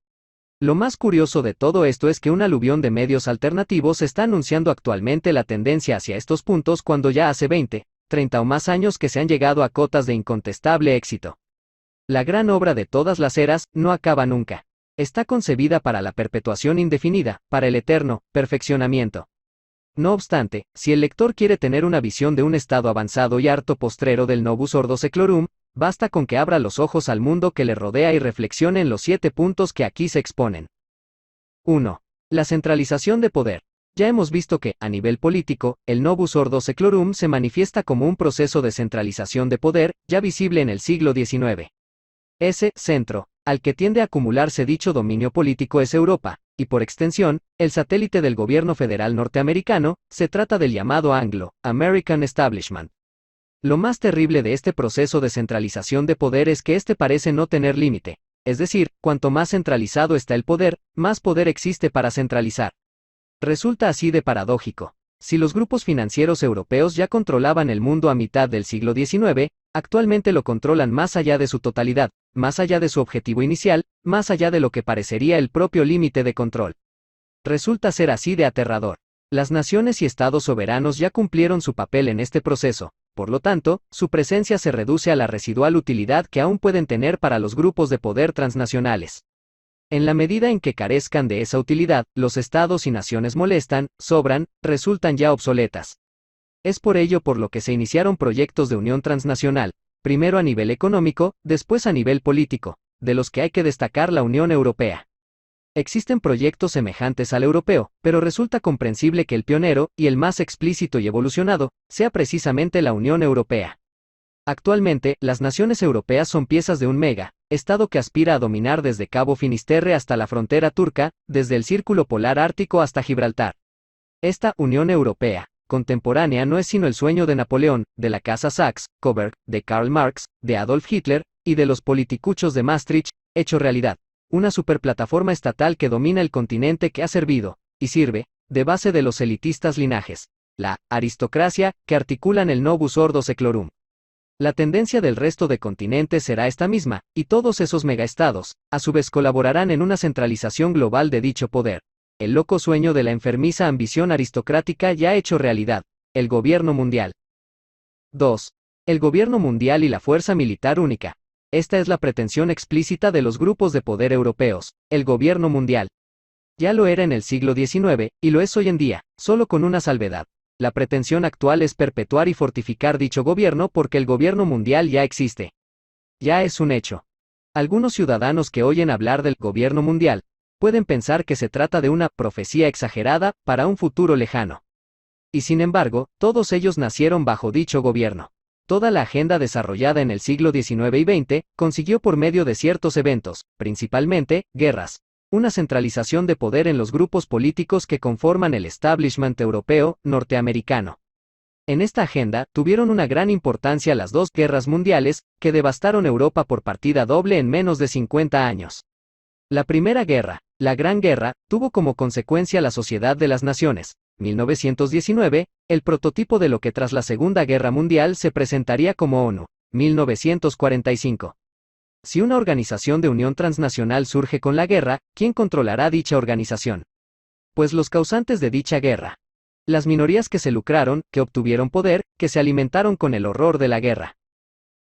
Lo más curioso de todo esto es que un aluvión de medios alternativos está anunciando actualmente la tendencia hacia estos puntos cuando ya hace 20, 30 o más años que se han llegado a cotas de incontestable éxito. La gran obra de todas las eras no acaba nunca. Está concebida para la perpetuación indefinida, para el eterno perfeccionamiento. No obstante, si el lector quiere tener una visión de un estado avanzado y harto postrero del Novus Ordo Seclorum, basta con que abra los ojos al mundo que le rodea y reflexione en los 7 puntos que aquí se exponen. 1. La centralización de poder. Ya hemos visto que, a nivel político, el Novus Ordo Seclorum se manifiesta como un proceso de centralización de poder, ya visible en el siglo XIX. Ese centro, al que tiende a acumularse dicho dominio político, es Europa, y por extensión, el satélite del gobierno federal norteamericano. Se trata del llamado Anglo-American Establishment. Lo más terrible de este proceso de centralización de poder es que este parece no tener límite, es decir, cuanto más centralizado está el poder, más poder existe para centralizar. Resulta así de paradójico. Si los grupos financieros europeos ya controlaban el mundo a mitad del siglo XIX, actualmente lo controlan más allá de su totalidad, más allá de su objetivo inicial, más allá de lo que parecería el propio límite de control. Resulta ser así de aterrador. Las naciones y estados soberanos ya cumplieron su papel en este proceso, por lo tanto, su presencia se reduce a la residual utilidad que aún pueden tener para los grupos de poder transnacionales. En la medida en que carezcan de esa utilidad, los estados y naciones molestan, sobran, resultan ya obsoletas. Es por ello por lo que se iniciaron proyectos de unión transnacional, primero a nivel económico, después a nivel político, de los que hay que destacar la Unión Europea. Existen proyectos semejantes al europeo, pero resulta comprensible que el pionero, y el más explícito y evolucionado, sea precisamente la Unión Europea. Actualmente, las naciones europeas son piezas de un Estado que aspira a dominar desde Cabo Finisterre hasta la frontera turca, desde el Círculo Polar Ártico hasta Gibraltar. Esta Unión Europea contemporánea no es sino el sueño de Napoleón, de la casa Saxe-Coburg, de Karl Marx, de Adolf Hitler, y de los politicuchos de Maastricht, hecho realidad. Una superplataforma estatal que domina el continente que ha servido, y sirve, de base de los elitistas linajes, la aristocracia, que articulan el novus ordo seclorum. La tendencia del resto de continentes será esta misma, y todos esos megaestados, a su vez colaborarán en una centralización global de dicho poder. El loco sueño de la enfermiza ambición aristocrática ya hecho realidad, el gobierno mundial. 2. El gobierno mundial y la fuerza militar única. Esta es la pretensión explícita de los grupos de poder europeos, el gobierno mundial. Ya lo era en el siglo XIX, y lo es hoy en día, solo con una salvedad. La pretensión actual es perpetuar y fortificar dicho gobierno porque el gobierno mundial ya existe. Ya es un hecho. Algunos ciudadanos que oyen hablar del gobierno mundial, pueden pensar que se trata de una profecía exagerada para un futuro lejano. Y sin embargo, todos ellos nacieron bajo dicho gobierno. Toda la agenda desarrollada en el siglo XIX y XX consiguió por medio de ciertos eventos, principalmente, guerras, una centralización de poder en los grupos políticos que conforman el establishment europeo, norteamericano. En esta agenda, tuvieron una gran importancia las dos guerras mundiales, que devastaron Europa por partida doble en menos de 50 años. La Primera Guerra, la Gran Guerra, tuvo como consecuencia la Sociedad de las Naciones, 1919, el prototipo de lo que tras la Segunda Guerra Mundial se presentaría como ONU, 1945. Si una organización de unión transnacional surge con la guerra, ¿quién controlará dicha organización? Pues los causantes de dicha guerra. Las minorías que se lucraron, que obtuvieron poder, que se alimentaron con el horror de la guerra.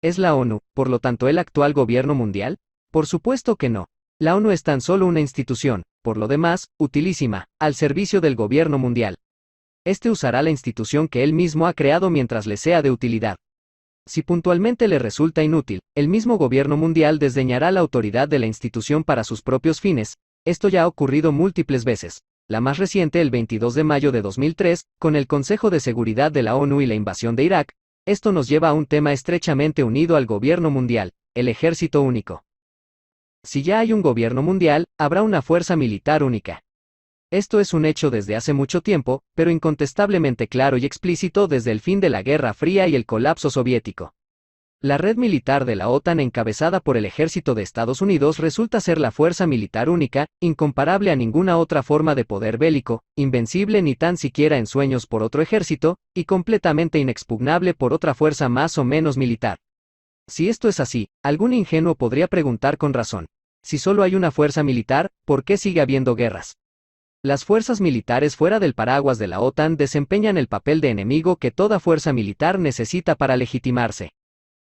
¿Es la ONU, por lo tanto, el actual gobierno mundial? Por supuesto que no. La ONU es tan solo una institución, por lo demás, utilísima, al servicio del gobierno mundial. Este usará la institución que él mismo ha creado mientras le sea de utilidad. Si puntualmente le resulta inútil, el mismo gobierno mundial desdeñará la autoridad de la institución para sus propios fines. Esto ya ha ocurrido múltiples veces. La más reciente el 22 de mayo de 2003, con el Consejo de Seguridad de la ONU y la invasión de Irak. Esto nos lleva a un tema estrechamente unido al gobierno mundial, el ejército único. Si ya hay un gobierno mundial, habrá una fuerza militar única. Esto es un hecho desde hace mucho tiempo, pero incontestablemente claro y explícito desde el fin de la Guerra Fría y el colapso soviético. La red militar de la OTAN encabezada por el ejército de Estados Unidos resulta ser la fuerza militar única, incomparable a ninguna otra forma de poder bélico, invencible ni tan siquiera en sueños por otro ejército, y completamente inexpugnable por otra fuerza más o menos militar. Si esto es así, algún ingenuo podría preguntar con razón, si solo hay una fuerza militar, ¿por qué sigue habiendo guerras? Las fuerzas militares fuera del paraguas de la OTAN desempeñan el papel de enemigo que toda fuerza militar necesita para legitimarse.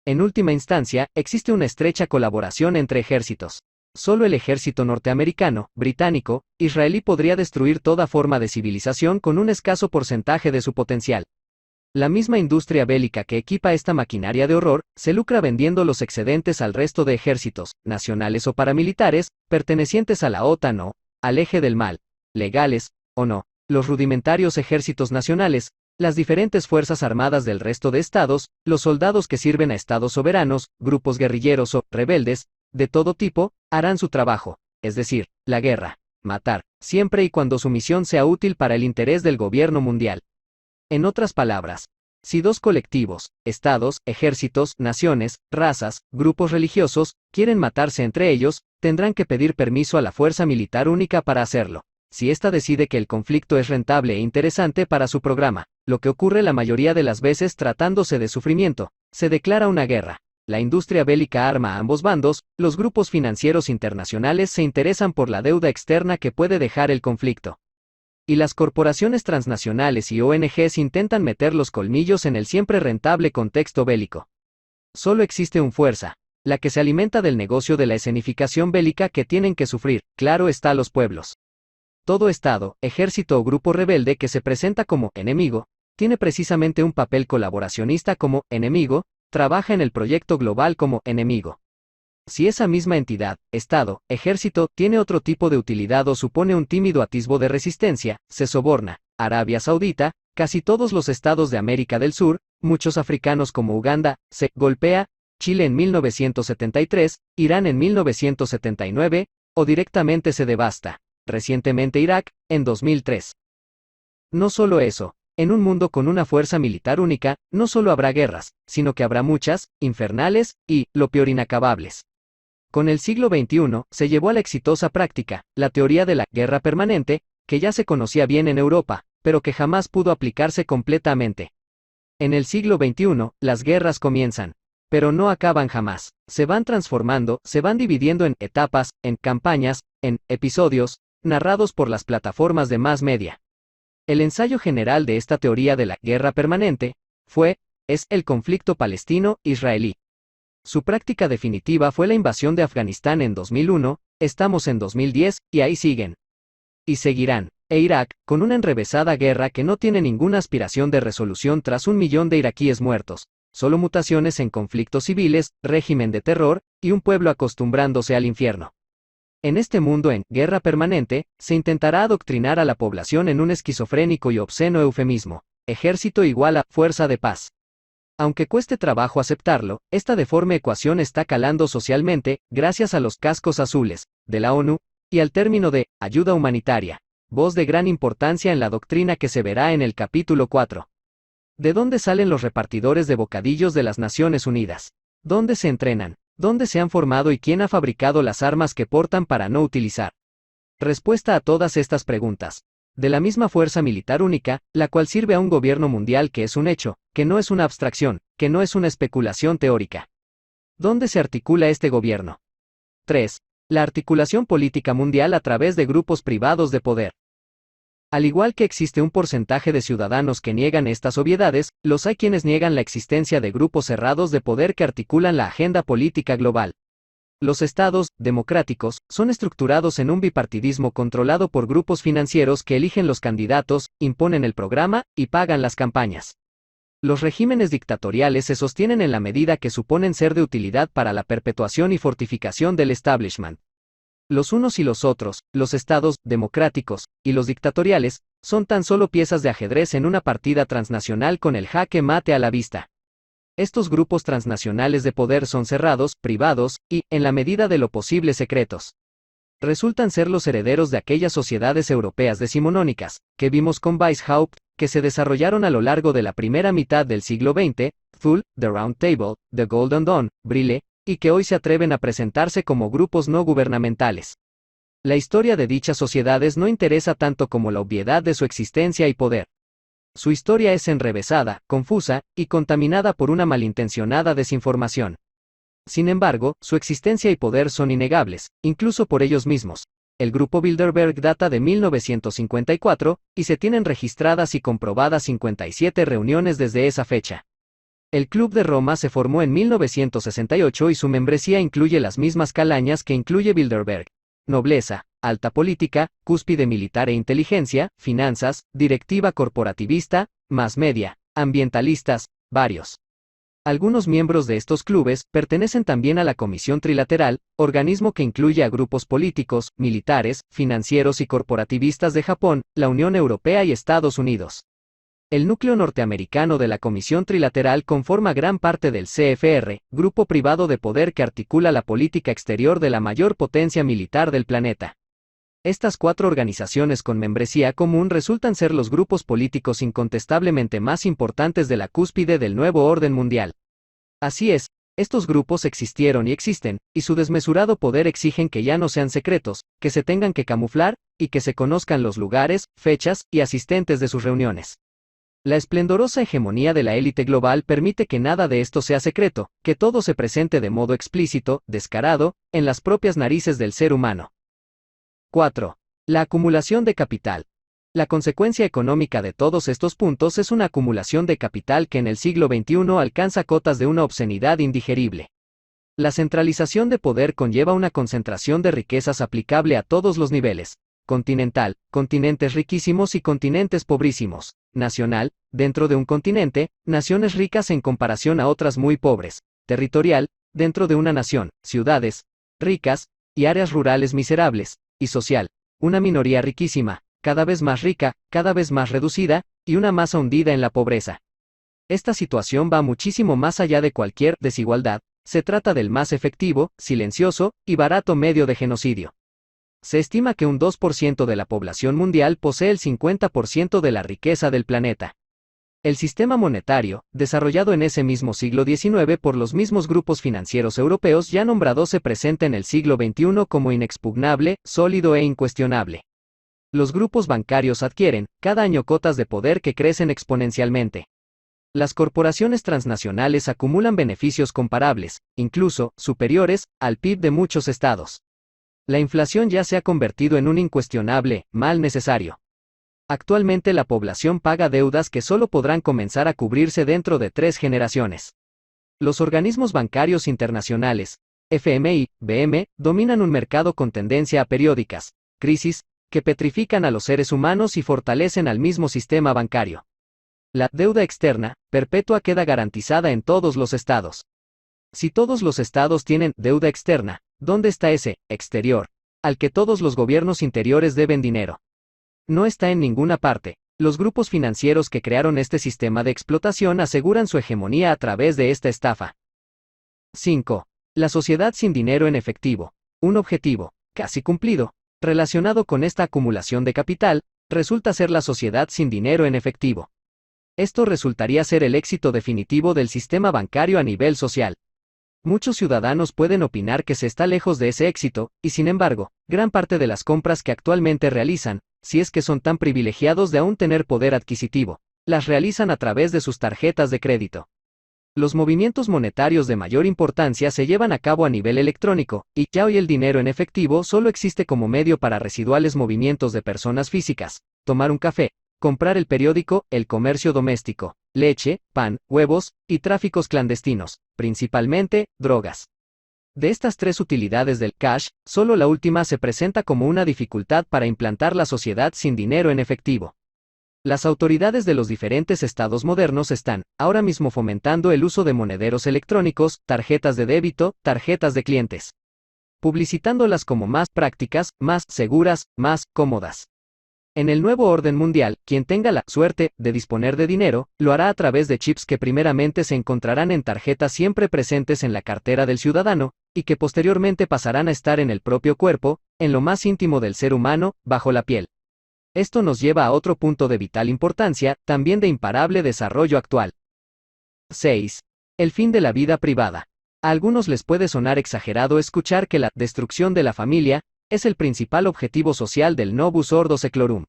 En última instancia, existe una estrecha colaboración entre ejércitos. Solo el ejército norteamericano, británico, israelí podría destruir toda forma de civilización con un escaso porcentaje de su potencial. La misma industria bélica que equipa esta maquinaria de horror, se lucra vendiendo los excedentes al resto de ejércitos, nacionales o paramilitares, pertenecientes a la OTAN o al eje del mal, legales o no, los rudimentarios ejércitos nacionales, las diferentes fuerzas armadas del resto de estados, los soldados que sirven a estados soberanos, grupos guerrilleros o rebeldes, de todo tipo, harán su trabajo, es decir, la guerra, matar, siempre y cuando su misión sea útil para el interés del gobierno mundial. En otras palabras, si dos colectivos, estados, ejércitos, naciones, razas, grupos religiosos, quieren matarse entre ellos, tendrán que pedir permiso a la fuerza militar única para hacerlo. Si ésta decide que el conflicto es rentable e interesante para su programa, lo que ocurre la mayoría de las veces tratándose de sufrimiento, se declara una guerra. La industria bélica arma a ambos bandos, los grupos financieros internacionales se interesan por la deuda externa que puede dejar el conflicto. Y las corporaciones transnacionales y ONGs intentan meter los colmillos en el siempre rentable contexto bélico. Solo existe una fuerza, la que se alimenta del negocio de la escenificación bélica que tienen que sufrir, claro está, los pueblos. Todo Estado, ejército o grupo rebelde que se presenta como enemigo, tiene precisamente un papel colaboracionista como enemigo, trabaja en el proyecto global como enemigo. Si esa misma entidad, Estado, ejército, tiene otro tipo de utilidad o supone un tímido atisbo de resistencia, se soborna. Arabia Saudita, casi todos los estados de América del Sur, muchos africanos como Uganda, se golpea, Chile en 1973, Irán en 1979, o directamente se devasta. Recientemente Irak, en 2003. No solo eso, en un mundo con una fuerza militar única, no solo habrá guerras, sino que habrá muchas, infernales, y, lo peor, inacabables. Con el siglo XXI, se llevó a la exitosa práctica, la teoría de la guerra permanente, que ya se conocía bien en Europa, pero que jamás pudo aplicarse completamente. En el siglo XXI, las guerras comienzan, pero no acaban jamás. Se van transformando, se van dividiendo en etapas, en campañas, en episodios, narrados por las plataformas de mass media. El ensayo general de esta teoría de la guerra permanente es el conflicto palestino-israelí. Su práctica definitiva fue la invasión de Afganistán en 2001, estamos en 2010, y ahí siguen. Y seguirán. E Irak, con una enrevesada guerra que no tiene ninguna aspiración de resolución tras 1 millón de iraquíes muertos, solo mutaciones en conflictos civiles, régimen de terror, y un pueblo acostumbrándose al infierno. En este mundo en guerra permanente, se intentará adoctrinar a la población en un esquizofrénico y obsceno eufemismo. Ejército igual a fuerza de paz. Aunque cueste trabajo aceptarlo, esta deforme ecuación está calando socialmente, gracias a los cascos azules de la ONU, y al término de ayuda humanitaria, voz de gran importancia en la doctrina que se verá en el capítulo 4. ¿De dónde salen los repartidores de bocadillos de las Naciones Unidas? ¿Dónde se entrenan? ¿Dónde se han formado y quién ha fabricado las armas que portan para no utilizar? Respuesta a todas estas preguntas. De la misma fuerza militar única, la cual sirve a un gobierno mundial que es un hecho, que no es una abstracción, que no es una especulación teórica. ¿Dónde se articula este gobierno? 3. La articulación política mundial a través de grupos privados de poder. Al igual que existe un porcentaje de ciudadanos que niegan estas obviedades, los hay quienes niegan la existencia de grupos cerrados de poder que articulan la agenda política global. Los estados democráticos son estructurados en un bipartidismo controlado por grupos financieros que eligen los candidatos, imponen el programa y pagan las campañas. Los regímenes dictatoriales se sostienen en la medida que suponen ser de utilidad para la perpetuación y fortificación del establishment. Los unos y los otros, los estados democráticos y los dictatoriales, son tan solo piezas de ajedrez en una partida transnacional con el jaque mate a la vista. Estos grupos transnacionales de poder son cerrados, privados, y, en la medida de lo posible, secretos. Resultan ser los herederos de aquellas sociedades europeas decimonónicas, que vimos con Weishaupt, que se desarrollaron a lo largo de la primera mitad del siglo XX, Thule, The Round Table, The Golden Dawn, Brille, y que hoy se atreven a presentarse como grupos no gubernamentales. La historia de dichas sociedades no interesa tanto como la obviedad de su existencia y poder. Su historia es enrevesada, confusa, y contaminada por una malintencionada desinformación. Sin embargo, su existencia y poder son innegables, incluso por ellos mismos. El grupo Bilderberg data de 1954, y se tienen registradas y comprobadas 57 reuniones desde esa fecha. El Club de Roma se formó en 1968 y su membresía incluye las mismas calañas que incluye Bilderberg: nobleza, alta política, cúspide militar e inteligencia, finanzas, directiva corporativista, mass media, ambientalistas, varios. Algunos miembros de estos clubes pertenecen también a la Comisión Trilateral, organismo que incluye a grupos políticos, militares, financieros y corporativistas de Japón, la Unión Europea y Estados Unidos. El núcleo norteamericano de la Comisión Trilateral conforma gran parte del CFR, grupo privado de poder que articula la política exterior de la mayor potencia militar del planeta. Estas 4 organizaciones con membresía común resultan ser los grupos políticos incontestablemente más importantes de la cúspide del nuevo orden mundial. Así es, estos grupos existieron y existen, y su desmesurado poder exigen que ya no sean secretos, que se tengan que camuflar, y que se conozcan los lugares, fechas y asistentes de sus reuniones. La esplendorosa hegemonía de la élite global permite que nada de esto sea secreto, que todo se presente de modo explícito, descarado, en las propias narices del ser humano. 4. La acumulación de capital. La consecuencia económica de todos estos puntos es una acumulación de capital que en el siglo XXI alcanza cotas de una obscenidad indigerible. La centralización de poder conlleva una concentración de riquezas aplicable a todos los niveles: continental, continentes riquísimos y continentes pobrísimos; nacional, dentro de un continente, naciones ricas en comparación a otras muy pobres; territorial, dentro de una nación, ciudades ricas y áreas rurales miserables; y social, una minoría riquísima, cada vez más rica, cada vez más reducida, y una masa hundida en la pobreza. Esta situación va muchísimo más allá de cualquier desigualdad. Se trata del más efectivo, silencioso y barato medio de genocidio. Se estima que un 2% de la población mundial posee el 50% de la riqueza del planeta. El sistema monetario, desarrollado en ese mismo siglo XIX por los mismos grupos financieros europeos ya nombrados, se presenta en el siglo XXI como inexpugnable, sólido e incuestionable. Los grupos bancarios adquieren, cada año, cotas de poder que crecen exponencialmente. Las corporaciones transnacionales acumulan beneficios comparables, incluso superiores, al PIB de muchos estados. La inflación ya se ha convertido en un incuestionable mal necesario. Actualmente la población paga deudas que solo podrán comenzar a cubrirse dentro de 3 generaciones. Los organismos bancarios internacionales, FMI, BM, dominan un mercado con tendencia a periódicas crisis, que petrifican a los seres humanos y fortalecen al mismo sistema bancario. La deuda externa, perpetua, queda garantizada en todos los estados. Si todos los estados tienen deuda externa, ¿dónde está ese exterior al que todos los gobiernos interiores deben dinero? No está en ninguna parte. Los grupos financieros que crearon este sistema de explotación aseguran su hegemonía a través de esta estafa. 5. La sociedad sin dinero en efectivo. Un objetivo, casi cumplido, relacionado con esta acumulación de capital, resulta ser la sociedad sin dinero en efectivo. Esto resultaría ser el éxito definitivo del sistema bancario a nivel social. Muchos ciudadanos pueden opinar que se está lejos de ese éxito, y sin embargo, gran parte de las compras que actualmente realizan, si es que son tan privilegiados de aún tener poder adquisitivo, las realizan a través de sus tarjetas de crédito. Los movimientos monetarios de mayor importancia se llevan a cabo a nivel electrónico, y ya hoy el dinero en efectivo solo existe como medio para residuales movimientos de personas físicas: tomar un café, comprar el periódico, el comercio doméstico, leche, pan, huevos, y tráficos clandestinos, principalmente, drogas. De estas 3 utilidades del cash, solo la última se presenta como una dificultad para implantar la sociedad sin dinero en efectivo. Las autoridades de los diferentes estados modernos están, ahora mismo, fomentando el uso de monederos electrónicos, tarjetas de débito, tarjetas de clientes, publicitándolas como más prácticas, más seguras, más cómodas. En el nuevo orden mundial, quien tenga la suerte de disponer de dinero, lo hará a través de chips que primeramente se encontrarán en tarjetas siempre presentes en la cartera del ciudadano, y que posteriormente pasarán a estar en el propio cuerpo, en lo más íntimo del ser humano, bajo la piel. Esto nos lleva a otro punto de vital importancia, también de imparable desarrollo actual. 6. El fin de la vida privada. A algunos les puede sonar exagerado escuchar que la destrucción de la familia es el principal objetivo social del Novus Ordo Seclorum.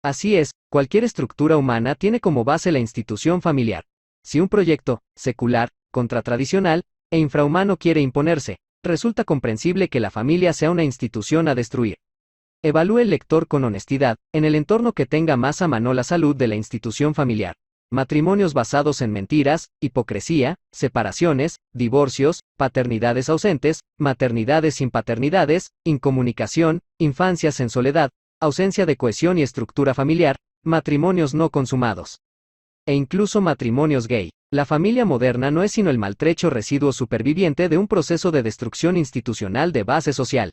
Así es, cualquier estructura humana tiene como base la institución familiar. Si un proyecto secular, contratradicional e infrahumano quiere imponerse, resulta comprensible que la familia sea una institución a destruir. Evalúe el lector con honestidad, en el entorno que tenga más a mano la salud de la institución familiar: matrimonios basados en mentiras, hipocresía, separaciones, divorcios, paternidades ausentes, maternidades sin paternidades, incomunicación, infancias en soledad, ausencia de cohesión y estructura familiar, matrimonios no consumados, e incluso matrimonios gay. La familia moderna no es sino el maltrecho residuo superviviente de un proceso de destrucción institucional de base social.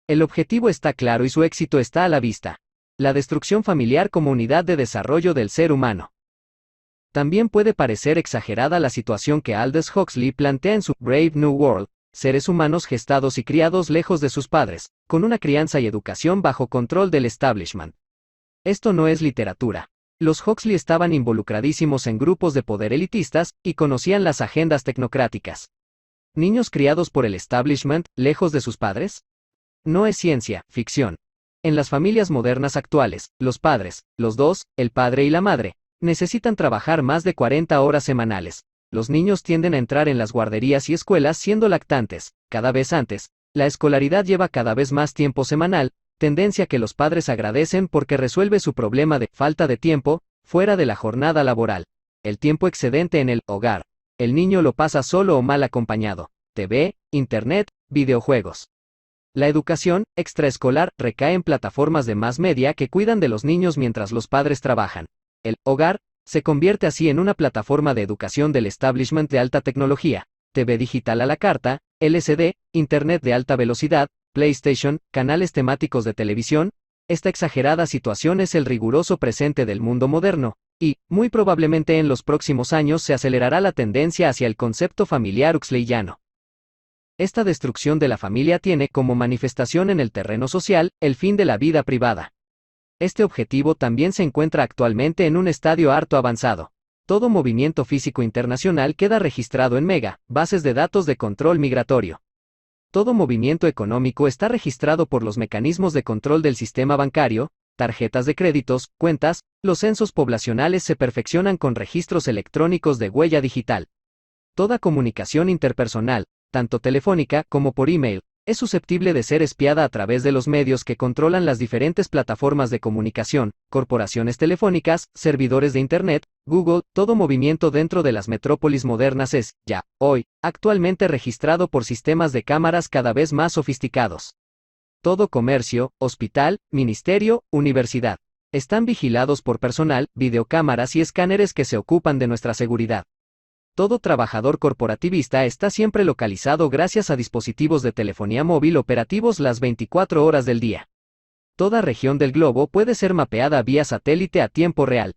El objetivo está claro y su éxito está a la vista: la destrucción familiar como unidad de desarrollo del ser humano. También puede parecer exagerada la situación que Aldous Huxley plantea en su Brave New World: seres humanos gestados y criados lejos de sus padres, con una crianza y educación bajo control del establishment. Esto no es literatura. Los Huxley estaban involucradísimos en grupos de poder elitistas, y conocían las agendas tecnocráticas. ¿Niños criados por el establishment, lejos de sus padres? No es ciencia ficción. En las familias modernas actuales, los padres, los dos, el padre y la madre, necesitan trabajar más de 40 horas semanales. Los niños tienden a entrar en las guarderías y escuelas siendo lactantes, cada vez antes. La escolaridad lleva cada vez más tiempo semanal, tendencia que los padres agradecen porque resuelve su problema de falta de tiempo fuera de la jornada laboral. El tiempo excedente en el hogar. El niño lo pasa solo o mal acompañado. TV, Internet, videojuegos. La educación extraescolar recae en plataformas de mass media que cuidan de los niños mientras los padres trabajan. El hogar se convierte así en una plataforma de educación del establishment de alta tecnología, TV digital a la carta, LCD, Internet de alta velocidad, PlayStation, canales temáticos de televisión. Esta exagerada situación es el riguroso presente del mundo moderno, y, muy probablemente en los próximos años se acelerará la tendencia hacia el concepto familiar huxleyano. Esta destrucción de la familia tiene como manifestación en el terreno social el fin de la vida privada. Este objetivo también se encuentra actualmente en un estadio harto avanzado. Todo movimiento físico internacional queda registrado en bases de datos de control migratorio. Todo movimiento económico está registrado por los mecanismos de control del sistema bancario, tarjetas de créditos, cuentas. Los censos poblacionales se perfeccionan con registros electrónicos de huella digital. Toda comunicación interpersonal, tanto telefónica como por email, es susceptible de ser espiada a través de los medios que controlan las diferentes plataformas de comunicación, corporaciones telefónicas, servidores de Internet, Google. Todo movimiento dentro de las metrópolis modernas es, ya, hoy, actualmente registrado por sistemas de cámaras cada vez más sofisticados. Todo comercio, hospital, ministerio, universidad, están vigilados por personal, videocámaras y escáneres que se ocupan de nuestra seguridad. Todo trabajador corporativista está siempre localizado gracias a dispositivos de telefonía móvil operativos las 24 horas del día. Toda región del globo puede ser mapeada vía satélite a tiempo real.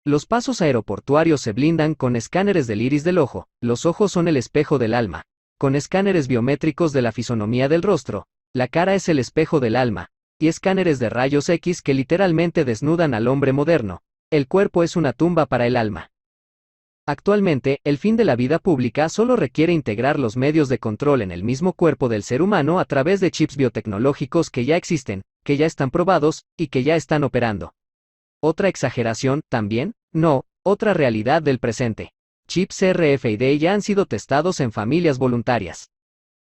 Los pasos aeroportuarios se blindan con escáneres del iris del ojo. Los ojos son el espejo del alma. Con escáneres biométricos de la fisonomía del rostro. La cara es el espejo del alma. Y escáneres de rayos X que literalmente desnudan al hombre moderno. El cuerpo es una tumba para el alma. Actualmente, el fin de la vida pública solo requiere integrar los medios de control en el mismo cuerpo del ser humano a través de chips biotecnológicos que ya existen, que ya están probados, y que ya están operando. ¿Otra exageración, también? No, otra realidad del presente. Chips RFID ya han sido testados en familias voluntarias.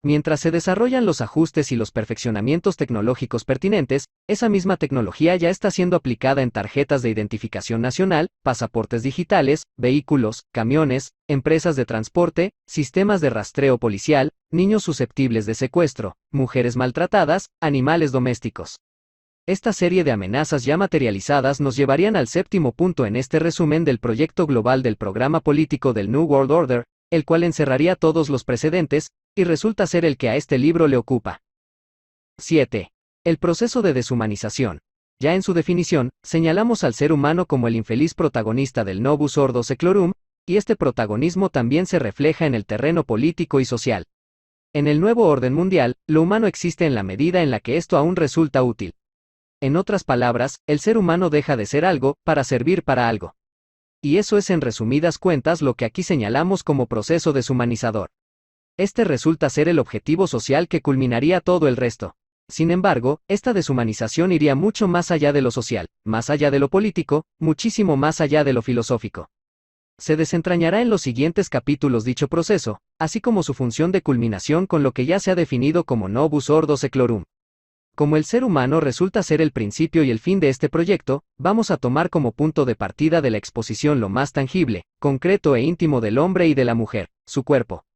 Mientras se desarrollan los ajustes y los perfeccionamientos tecnológicos pertinentes, esa misma tecnología ya está siendo aplicada en tarjetas de identificación nacional, pasaportes digitales, vehículos, camiones, empresas de transporte, sistemas de rastreo policial, niños susceptibles de secuestro, mujeres maltratadas, animales domésticos. Esta serie de amenazas ya materializadas nos llevarían al séptimo punto en este resumen del proyecto global del programa político del New World Order, el cual encerraría todos los precedentes, y resulta ser el que a este libro le ocupa. 7. El proceso de deshumanización. Ya en su definición, señalamos al ser humano como el infeliz protagonista del Novus Ordo Seclorum, y este protagonismo también se refleja en el terreno político y social. En el nuevo orden mundial, lo humano existe en la medida en la que esto aún resulta útil. En otras palabras, el ser humano deja de ser algo, para servir para algo. Y eso es en resumidas cuentas lo que aquí señalamos como proceso deshumanizador. Este resulta ser el objetivo social que culminaría todo el resto. Sin embargo, esta deshumanización iría mucho más allá de lo social, más allá de lo político, muchísimo más allá de lo filosófico. Se desentrañará en los siguientes capítulos dicho proceso, así como su función de culminación con lo que ya se ha definido como Novus Ordo Seclorum. Como el ser humano resulta ser el principio y el fin de este proyecto, vamos a tomar como punto de partida de la exposición lo más tangible, concreto e íntimo del hombre y de la mujer, su cuerpo.